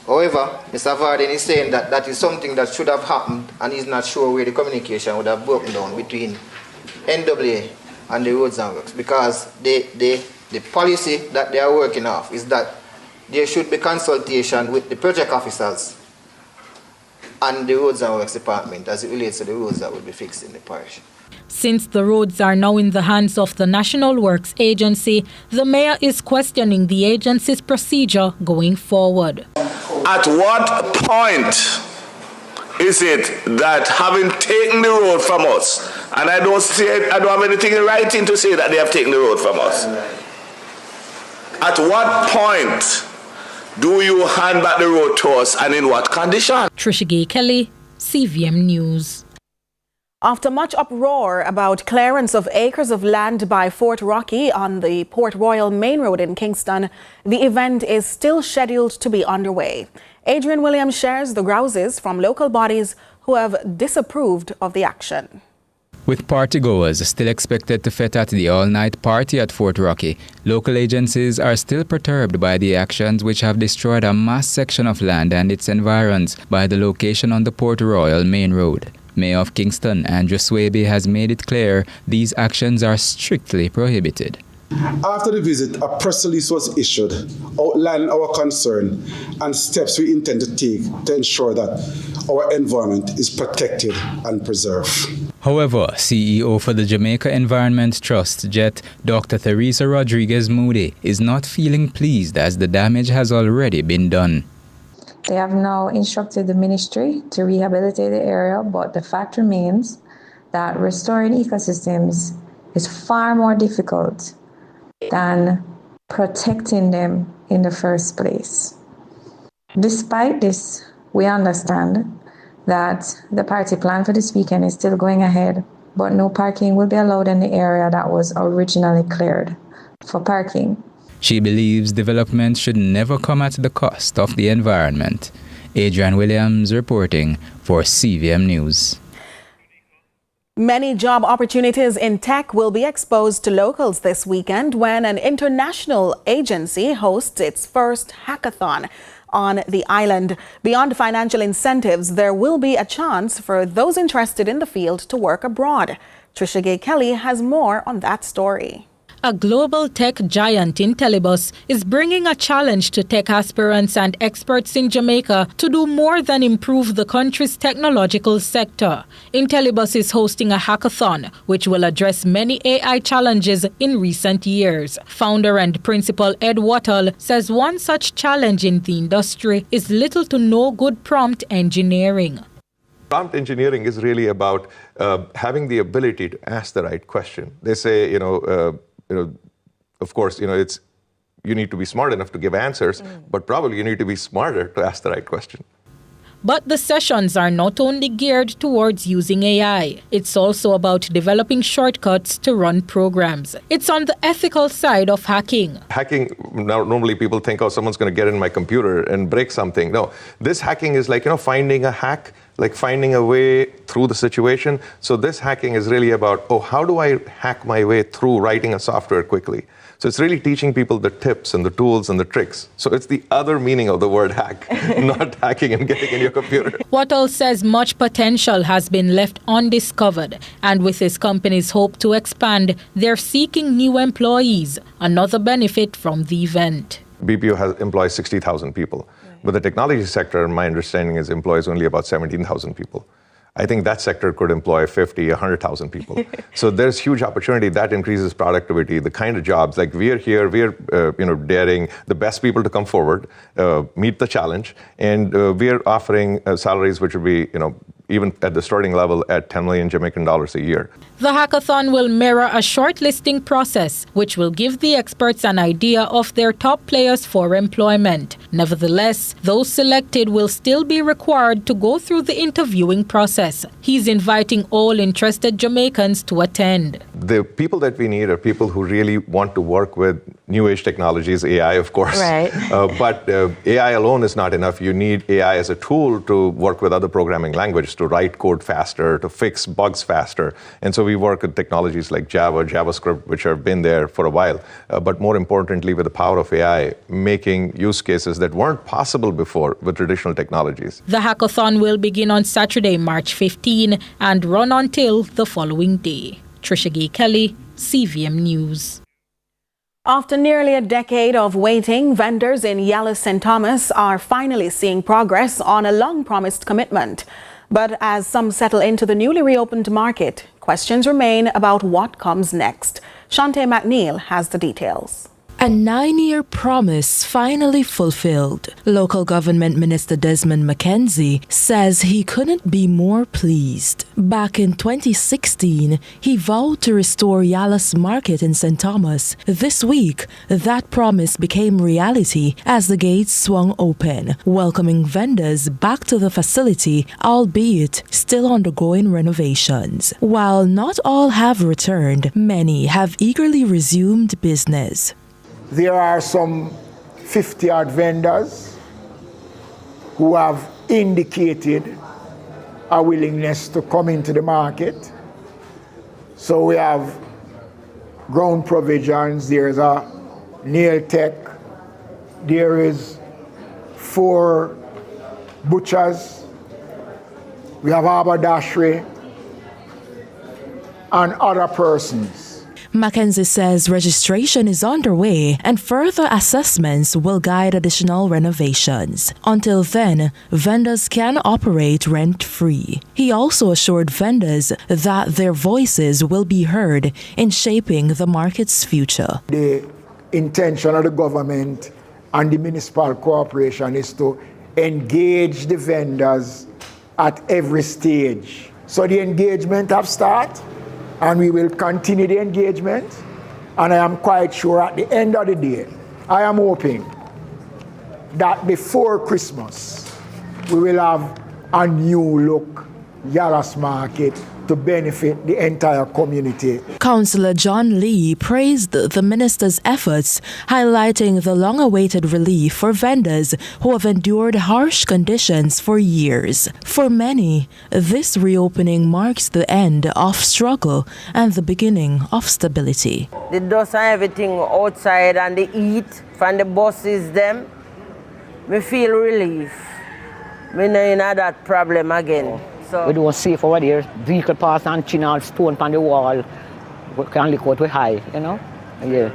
However, Mr. Varden is saying that that is something that should have happened, and he's not sure where the communication would have broken down between NAA and the Roads and Works, because the policy that they are working off is that there should be consultation with the project officers and the Roads and Works Department as it relates to the roads that will be fixed in the parish. Since the roads are now in the hands of the National Works Agency, the mayor is questioning the agency's procedure going forward. At what point is it that, having taken the road from us, and I don't have anything in writing to say that they have taken the road from us, at what point do you hand back the road to us, and in what condition? Trisha Gay Kelly, CVM News. After much uproar about clearance of acres of land by Fort Rocky on the Port Royal Main Road in Kingston, the event is still scheduled to be underway. Adrian Williams shares the grouses from local bodies who have disapproved of the action. With partygoers still expected to fet at the all-night party at Fort Rocky, local agencies are still perturbed by the actions which have destroyed a mass section of land and its environs by the location on the Port Royal Main Road. Mayor of Kingston, Andrew Swaby, has made it clear these actions are strictly prohibited. After the visit, a press release was issued outlining our concern and steps we intend to take to ensure that our environment is protected and preserved. However, CEO for the Jamaica Environment Trust, JET, Dr. Theresa Rodriguez Moody, is not feeling pleased as the damage has already been done. They have now instructed the ministry to rehabilitate the area, but the fact remains that restoring ecosystems is far more difficult than protecting them in the first place. Despite this, we understand that the party plan for this weekend is still going ahead, but no parking will be allowed in the area that was originally cleared for parking. She believes development should never come at the cost of the environment. Adrian Williams reporting for CVM News. Many job opportunities in tech will be exposed to locals this weekend when an international agency hosts its first hackathon on the island. Beyond financial incentives, there will be a chance for those interested in the field to work abroad. Trisha Gay Kelly has more on that story. A global tech giant, Intellibus, is bringing a challenge to tech aspirants and experts in Jamaica to do more than improve the country's technological sector. Intellibus is hosting a hackathon, which will address many AI challenges in recent years. Founder and principal Ed Wattle says one such challenge in the industry is little to no good prompt engineering. Prompt engineering is really about having the ability to ask the right question. They say, of course, it's you need to be smart enough to give answers, but probably you need to be smarter to ask the right question. But the sessions are not only geared towards using AI. It's also about developing shortcuts to run programs. It's on the ethical side of hacking. Hacking, normally people think, oh, someone's going to get in my computer and break something. No, this hacking is like, finding a hack, like finding a way through the situation. So this hacking is really about, how do I hack my way through writing a software quickly? So it's really teaching people the tips and the tools and the tricks. So it's the other meaning of the word hack, not hacking and getting in your computer. Wattle says much potential has been left undiscovered, and with his company's hope to expand, they're seeking new employees, another benefit from the event. BPO employs 60,000 people, but the technology sector, my understanding is employs only about 17,000 people. I think that sector could employ 50, 100,000 people. So there's huge opportunity that increases productivity, the kind of jobs, like we're here, we're daring the best people to come forward, meet the challenge, and we're offering salaries which would be, even at the starting level at 10 million Jamaican dollars a year. The hackathon will mirror a shortlisting process, which will give the experts an idea of their top players for employment. Nevertheless, those selected will still be required to go through the interviewing process. He's inviting all interested Jamaicans to attend. The people that we need are people who really want to work with new age technologies, AI, of course. Right. But AI alone is not enough. You need AI as a tool to work with other programming languages, to write code faster, to fix bugs faster. And so we work with technologies like Java, JavaScript, which have been there for a while. But more importantly, with the power of AI, making use cases that weren't possible before with traditional technologies. The hackathon will begin on Saturday, March 15, and run until the following day. Trisha Gay Kelly, CVM News. After nearly a decade of waiting, vendors in Yala St. Thomas are finally seeing progress on a long-promised commitment. But as some settle into the newly reopened market, questions remain about what comes next. Shante McNeil has the details. A 9-year promise finally fulfilled. Local Government Minister Desmond McKenzie says he couldn't be more pleased. Back in 2016, he vowed to restore Yalas Market in St. Thomas. This week, that promise became reality as the gates swung open, welcoming vendors back to the facility, albeit still undergoing renovations. While not all have returned, many have eagerly resumed business. There are some 50-odd vendors who have indicated a willingness to come into the market. So we have ground provisions, there's a nail tech, there is 4 butchers, we have haberdashery, and other persons. Mackenzie says registration is underway and further assessments will guide additional renovations. Until then, vendors can operate rent-free. He also assured vendors that their voices will be heard in shaping the market's future. The intention of the government and the municipal corporation is to engage the vendors at every stage. So the engagement have started, and we will continue the engagement, and I am quite sure at the end of the day, I am hoping that before Christmas, we will have a new look Yalas Market to benefit the entire community. Councillor John Lee praised the minister's efforts, highlighting the long-awaited relief for vendors who have endured harsh conditions for years. For many, this reopening marks the end of struggle and the beginning of stability. The dust and everything outside and the heat from the buses them, me feel relief. Me no in that problem again. So we do safe over there. Vehicle pass and chin all stone on the wall. We can look out we high, you know? Yeah.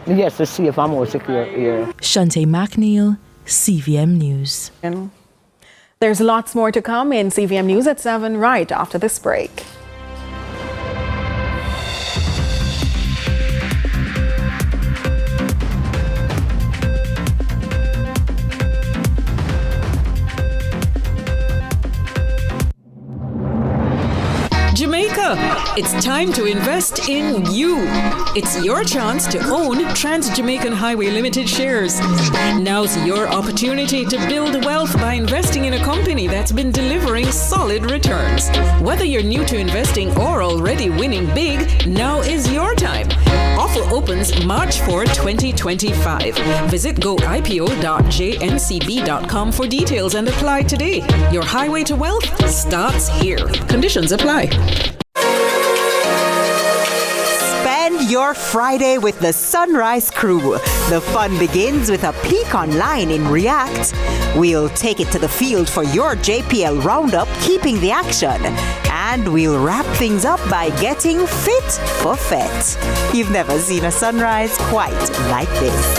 Yes, it's safe and more secure here. Shante McNeil, CVM News. There's lots more to come in CVM News at 7 right after this break. Jamaica, it's time to invest in you. It's your chance to own Trans-Jamaican Highway Limited shares. Now's your opportunity to build wealth by investing in a company that's been delivering solid returns. Whether you're new to investing or already winning big, now is your time. Offer opens March 4, 2025. Visit goipo.jncb.com for details and apply today. Your highway to wealth starts here. Conditions apply. Spend your Friday with the Sunrise Crew. The fun begins with a peek online in React. We'll take it to the field for your JPL roundup, keeping the action. And we'll wrap things up by getting fit for fet. You've never seen a sunrise quite like this.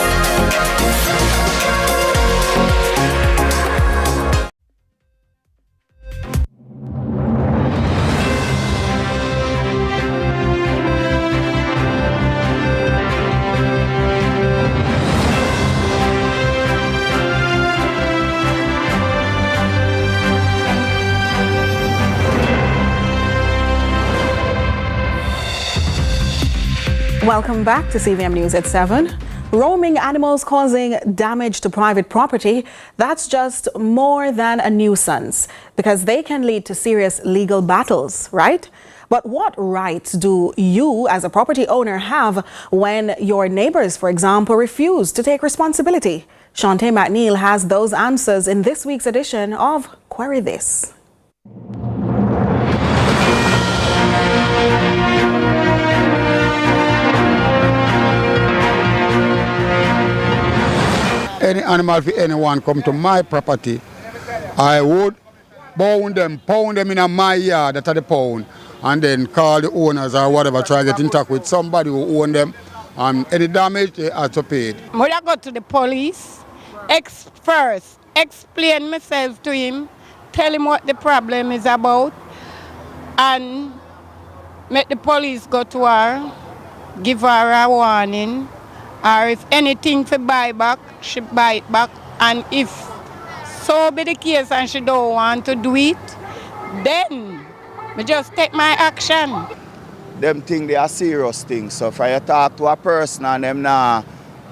Welcome back to CVM News at 7. Roaming animals causing damage to private property, that's just more than a nuisance because they can lead to serious legal battles, right? But what rights do you as a property owner have when your neighbors, for example, refuse to take responsibility? Shante McNeil has those answers in this week's edition of Query This. Any animal, if anyone come to my property, I would pound them in my yard, that's the pound, and then call the owners or whatever, try to get in touch with somebody who own them, and any damage they have to pay it. When I go to the police, first explain myself to him, tell him what the problem is about, and make the police go to her, give her a warning, or if anything to buy back, she buy it back. And if so be the case and she don't want to do it, then me just take my action. Them think they are serious things. So if you talk to a person and them now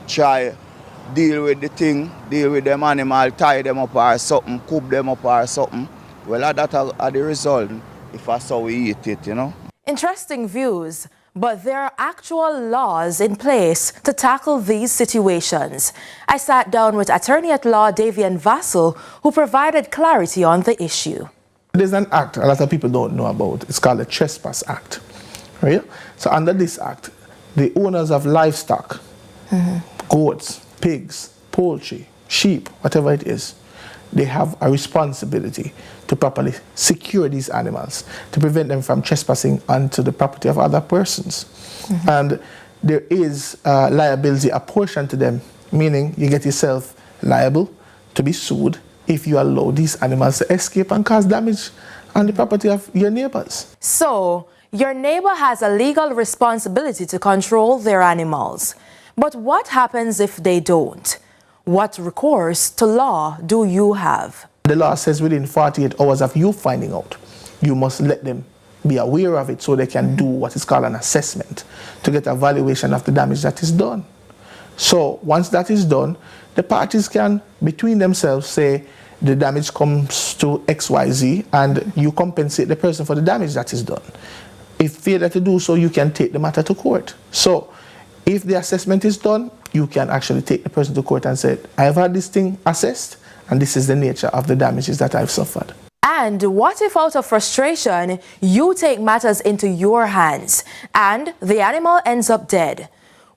try deal with the thing, deal with them animal, tie them up or something, coop them up or something, well, that are the result if that's how we eat it, you know. Interesting views, but there are actual laws in place to tackle these situations. I sat down with attorney at law Davian Vassell, who provided clarity on the issue. There's an act a lot of people don't know about. It's called the Trespass Act. Right? So under this act, the owners of livestock, goats, pigs, poultry, sheep, whatever it is, they have a responsibility to properly secure these animals, to prevent them from trespassing onto the property of other persons. And there is liability apportioned to them, meaning you get yourself liable to be sued if you allow these animals to escape and cause damage on the property of your neighbors. So, your neighbor has a legal responsibility to control their animals. But what happens if they don't? What recourse to law do you have? The law says within 48 hours of you finding out, you must let them be aware of it so they can do what is called an assessment to get a valuation of the damage that is done. So once that is done, the parties can, between themselves, say the damage comes to XYZ and you compensate the person for the damage that is done. If failure to do so, you can take the matter to court. So if the assessment is done, you can actually take the person to court and say, I've had this thing assessed and this is the nature of the damages that I've suffered. And what if out of frustration, you take matters into your hands and the animal ends up dead?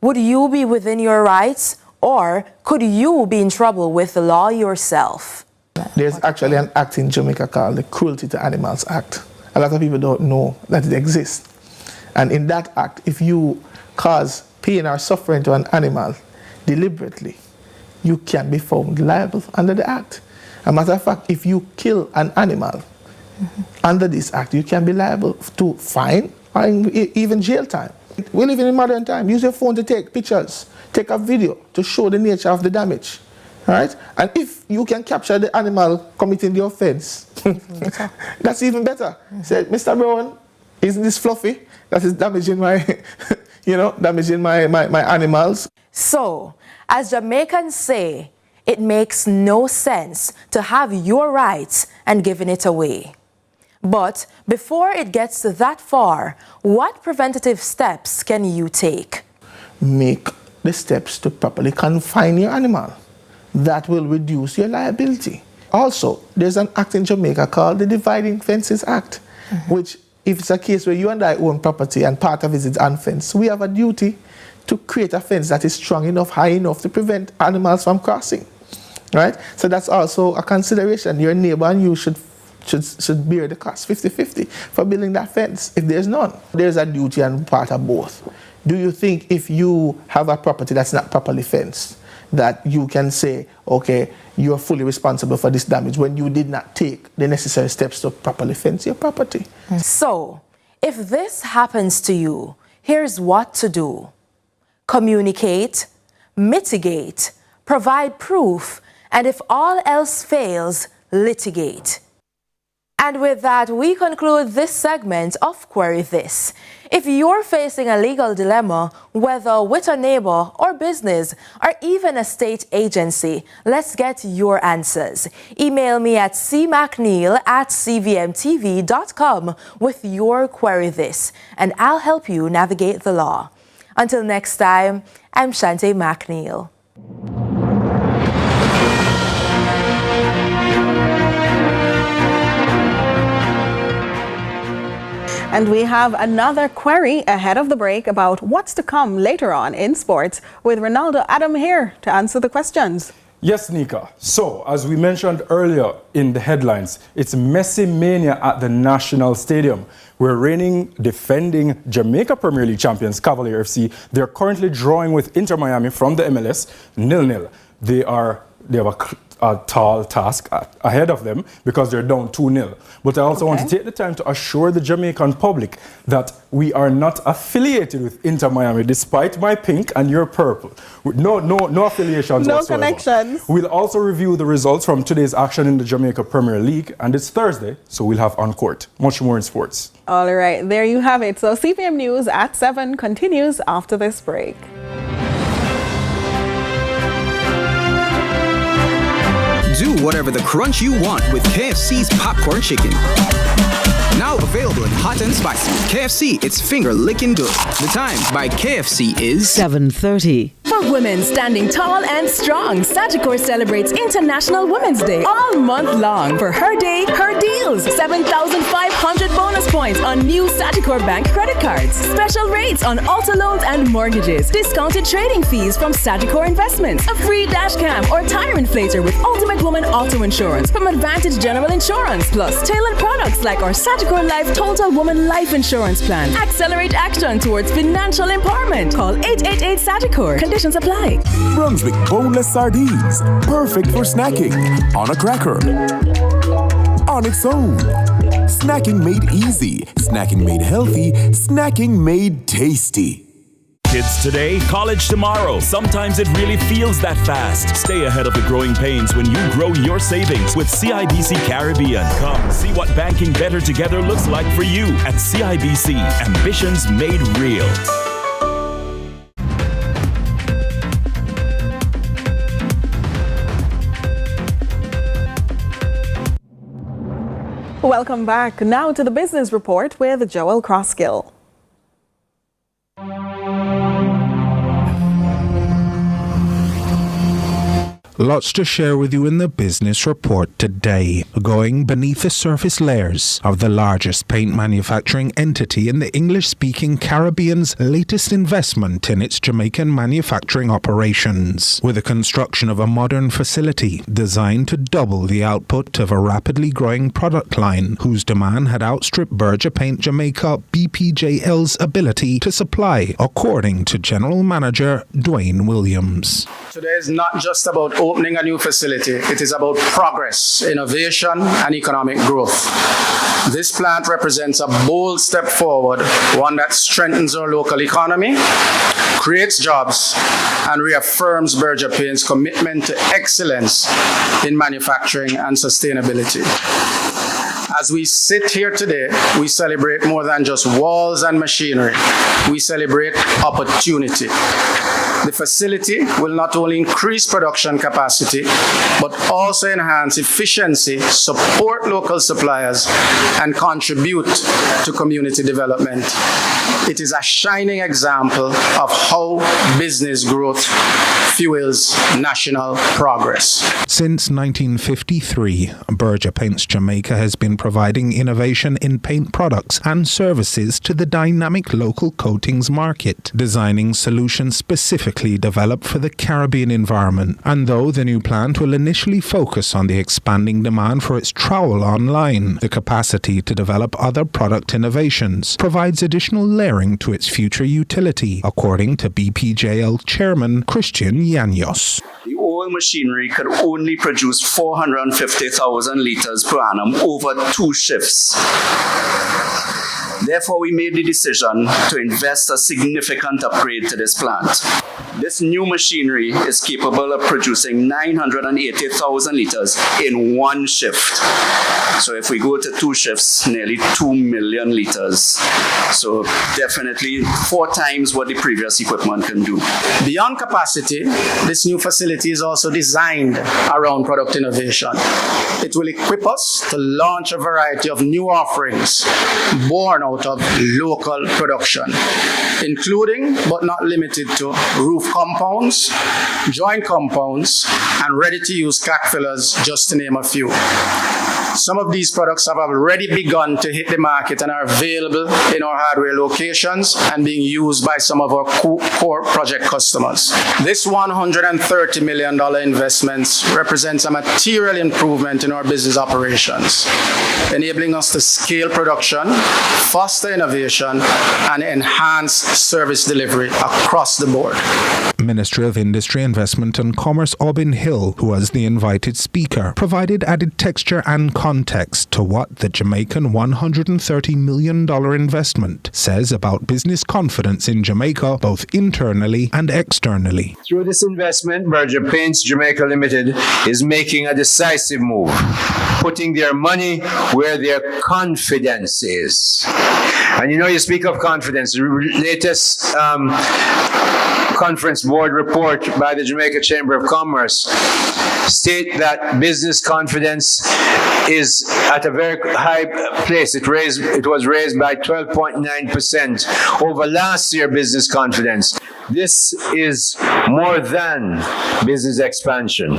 Would you be within your rights, or could you be in trouble with the law yourself? There's actually an act in Jamaica called the Cruelty to Animals Act. A lot of people don't know that it exists. And in that act, if you cause pain or suffering to an animal deliberately, you can be found liable under the act. As a matter of fact, if you kill an animal under this act, you can be liable to fine or even jail time. We live in modern time. Use your phone to take pictures, take a video to show the nature of the damage. All right? And if you can capture the animal committing the offense, that's even better. Say, Mr. Brown, isn't this fluffy? That is damaging my, damaging my animals. So, as Jamaicans say, it makes no sense to have your rights and giving it away. But before it gets that far, what preventative steps can you take? Make the steps to properly confine your animal. That will reduce your liability. Also, there's an act in Jamaica called the Dividing Fences Act, which, if it's a case where you and I own property and part of it is unfenced, we have a duty to create a fence that is strong enough, high enough to prevent animals from crossing. Right? So that's also a consideration. Your neighbor and you should bear the cost 50-50 for building that fence, if there's none. There's a duty on part of both. Do you think if you have a property that's not properly fenced, that you can say, okay, you're fully responsible for this damage when you did not take the necessary steps to properly fence your property? So, if this happens to you, here's what to do. Communicate, mitigate, provide proof, and if all else fails, litigate. And with that, we conclude this segment of Query This. If you're facing a legal dilemma, whether with a neighbor or business or even a state agency, let's get your answers. Email me at cmacneil@cvmtv.com with your Query This, and I'll help you navigate the law. Until next time, I'm Shante McNeil. And we have another query ahead of the break about what's to come later on in sports with Ronaldo Adam here to answer the questions. Yes, Nika. So, as we mentioned earlier in the headlines, it's Messi Mania at the National Stadium, where reigning defending Jamaica Premier League champions Cavalier FC, they're currently drawing with Inter Miami from the MLS 0-0. They have a tall task ahead of them because they're down 2-0. But I also want to take the time to assure the Jamaican public that we are not affiliated with Inter Miami, despite my pink and your purple. No affiliations no whatsoever. Connections. We'll also review the results from today's action in the Jamaica Premier League, and it's Thursday, so we'll have on court. Much more in sports. All right, there you have it. So CVM News at 7 continues after this break. Do whatever the crunch you want with KFC's popcorn chicken. Now available in hot and spicy. KFC, it's finger licking good. The time by KFC is 7:30. For women standing tall and strong, Sagicor celebrates International Women's Day all month long. For her day, her deals. 7,500 bonus points on new Sagicor Bank credit cards. Special rates on auto loans and mortgages. Discounted trading fees from Sagicor Investments. A free dash cam or tire inflator with Ultimate Woman Auto Insurance from Advantage General Insurance. Plus, tailored products like our Sagicor Life Total Woman Life Insurance Plan. Accelerate action towards financial empowerment. Call 888 Sagicor. Conditions apply. Brunswick boneless sardines. Perfect for snacking. On a cracker. On its own. Snacking made easy. Snacking made healthy. Snacking made tasty. Kids today, college tomorrow. Sometimes it really feels that fast. Stay ahead of the growing pains when you grow your savings with CIBC Caribbean. Come see what banking better together looks like for you at CIBC. Ambitions made real. Welcome back. Now to the business report with Joel Crossgill. Lots to share with you in the business report today. Going beneath the surface layers of the largest paint manufacturing entity in the English-speaking Caribbean's latest investment in its Jamaican manufacturing operations, with the construction of a modern facility designed to double the output of a rapidly growing product line whose demand had outstripped Berger Paint Jamaica BPJL's ability to supply, according to General Manager Dwayne Williams. Today is not just about opening a new facility. It is about progress, innovation, and economic growth. This plant represents a bold step forward, one that strengthens our local economy, creates jobs, and reaffirms Berger Paint's commitment to excellence in manufacturing and sustainability. As we sit here today, we celebrate more than just walls and machinery. We celebrate opportunity. The facility will not only increase production capacity, but also enhance efficiency, support local suppliers, and contribute to community development. It is a shining example of how business growth fuels national progress. Since 1953, Berger Paints Jamaica has been providing innovation in paint products and services to the dynamic local coatings market, designing solutions specifically developed for the Caribbean environment. And though the new plant will initially focus on the expanding demand for its trowel line, the capacity to develop other product innovations provides additional layering to its future utility, according to BPJL Chairman Christian Yanyos. The old machinery could only produce 450,000 litres per annum over 2 shifts. Therefore, we made the decision to invest a significant upgrade to this plant. This new machinery is capable of producing 980,000 litres in 1 shift. So if we go to 2 shifts, nearly 2 million litres. So definitely 4 times what the previous equipment can do. Beyond capacity, this new facility is also designed around product innovation. It will equip us to launch a variety of new offerings born out of local production, including but not limited to roof compounds, joint compounds, and ready-to-use crack fillers, just to name a few. Some of these products have already begun to hit the market and are available in our hardware locations and being used by some of our core project customers. This $130 million investment represents a material improvement in our business operations, enabling us to scale production, foster innovation, and enhance service delivery across the board. Ministry of Industry, Investment and Commerce Aubin Hill, who was the invited speaker, provided added texture and context to what the Jamaican $130 million investment says about business confidence in Jamaica, both internally and externally. Through this investment, Berger Paints Jamaica Limited is making a decisive move, putting their money where their confidence is. And you speak of confidence. The latest Conference Board report by the Jamaica Chamber of Commerce state that business confidence is at a very high place. It was raised by 12.9% over last year business confidence. This is more than business expansion.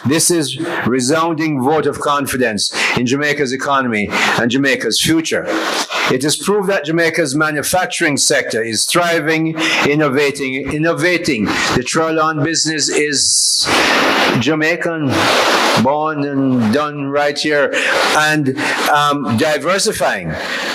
This is resounding vote of confidence in Jamaica's economy and Jamaica's future. It is proof that Jamaica's manufacturing sector is thriving, innovating. The Trolon business is Jamaican, born and done right here, and diversifying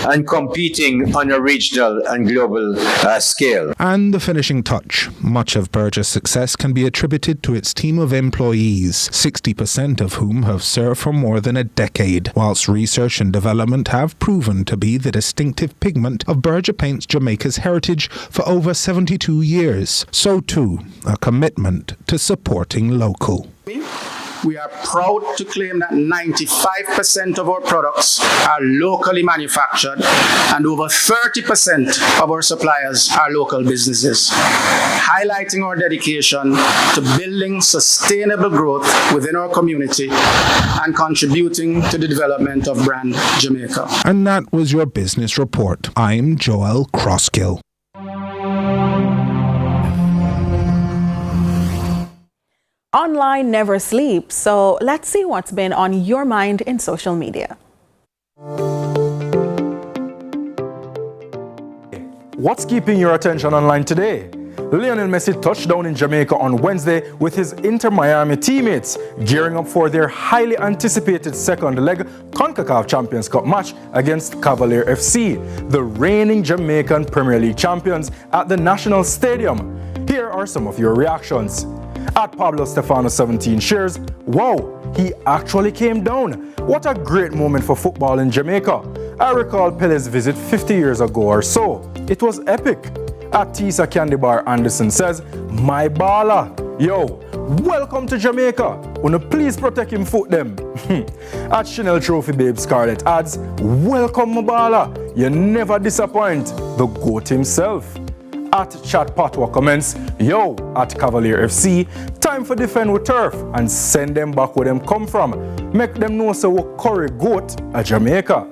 and competing on a regional and global scale. And the finishing touch. Much of Berger's success can be attributed to its team of employees, 60% of whom have served for more than a decade, whilst research and development have proven to be the distinctive pigment of Berger Paints Jamaica's heritage for over 72 years. So too, a commitment to supporting local. We are proud to claim that 95% of our products are locally manufactured and over 30% of our suppliers are local businesses, highlighting our dedication to building sustainable growth within our community and contributing to the development of brand Jamaica. And that was your business report. I'm Joel Crosskill. Online never sleeps, so let's see what's been on your mind in social media. What's keeping your attention online today? Lionel Messi touched down in Jamaica on Wednesday with his Inter Miami teammates, gearing up for their highly anticipated second leg CONCACAF Champions Cup match against Cavalier FC, the reigning Jamaican Premier League champions, at the National Stadium. Here are some of your reactions. At Pablo Stefano 17 shares, wow, he actually came down. What a great moment for football in Jamaica. I recall Pele's visit 50 years ago or so. It was epic. At Tisa Candy Bar Anderson says, my baller. Yo, welcome to Jamaica. Wanna please protect him foot them. At Chanel Trophy Babe Scarlett adds, welcome my baller. You never disappoint. The GOAT himself. At Chat Patwa comments, yo, at Cavalier FC, time for defend with turf and send them back where them come from. Make them know so we curry goat at Jamaica.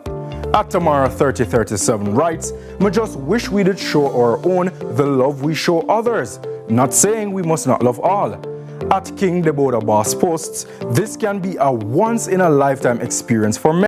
At Tamara 3037 writes, me just wish we did show our own the love we show others. Not saying we must not love all. At King Deboda Boss posts, this can be a once in a lifetime experience for many.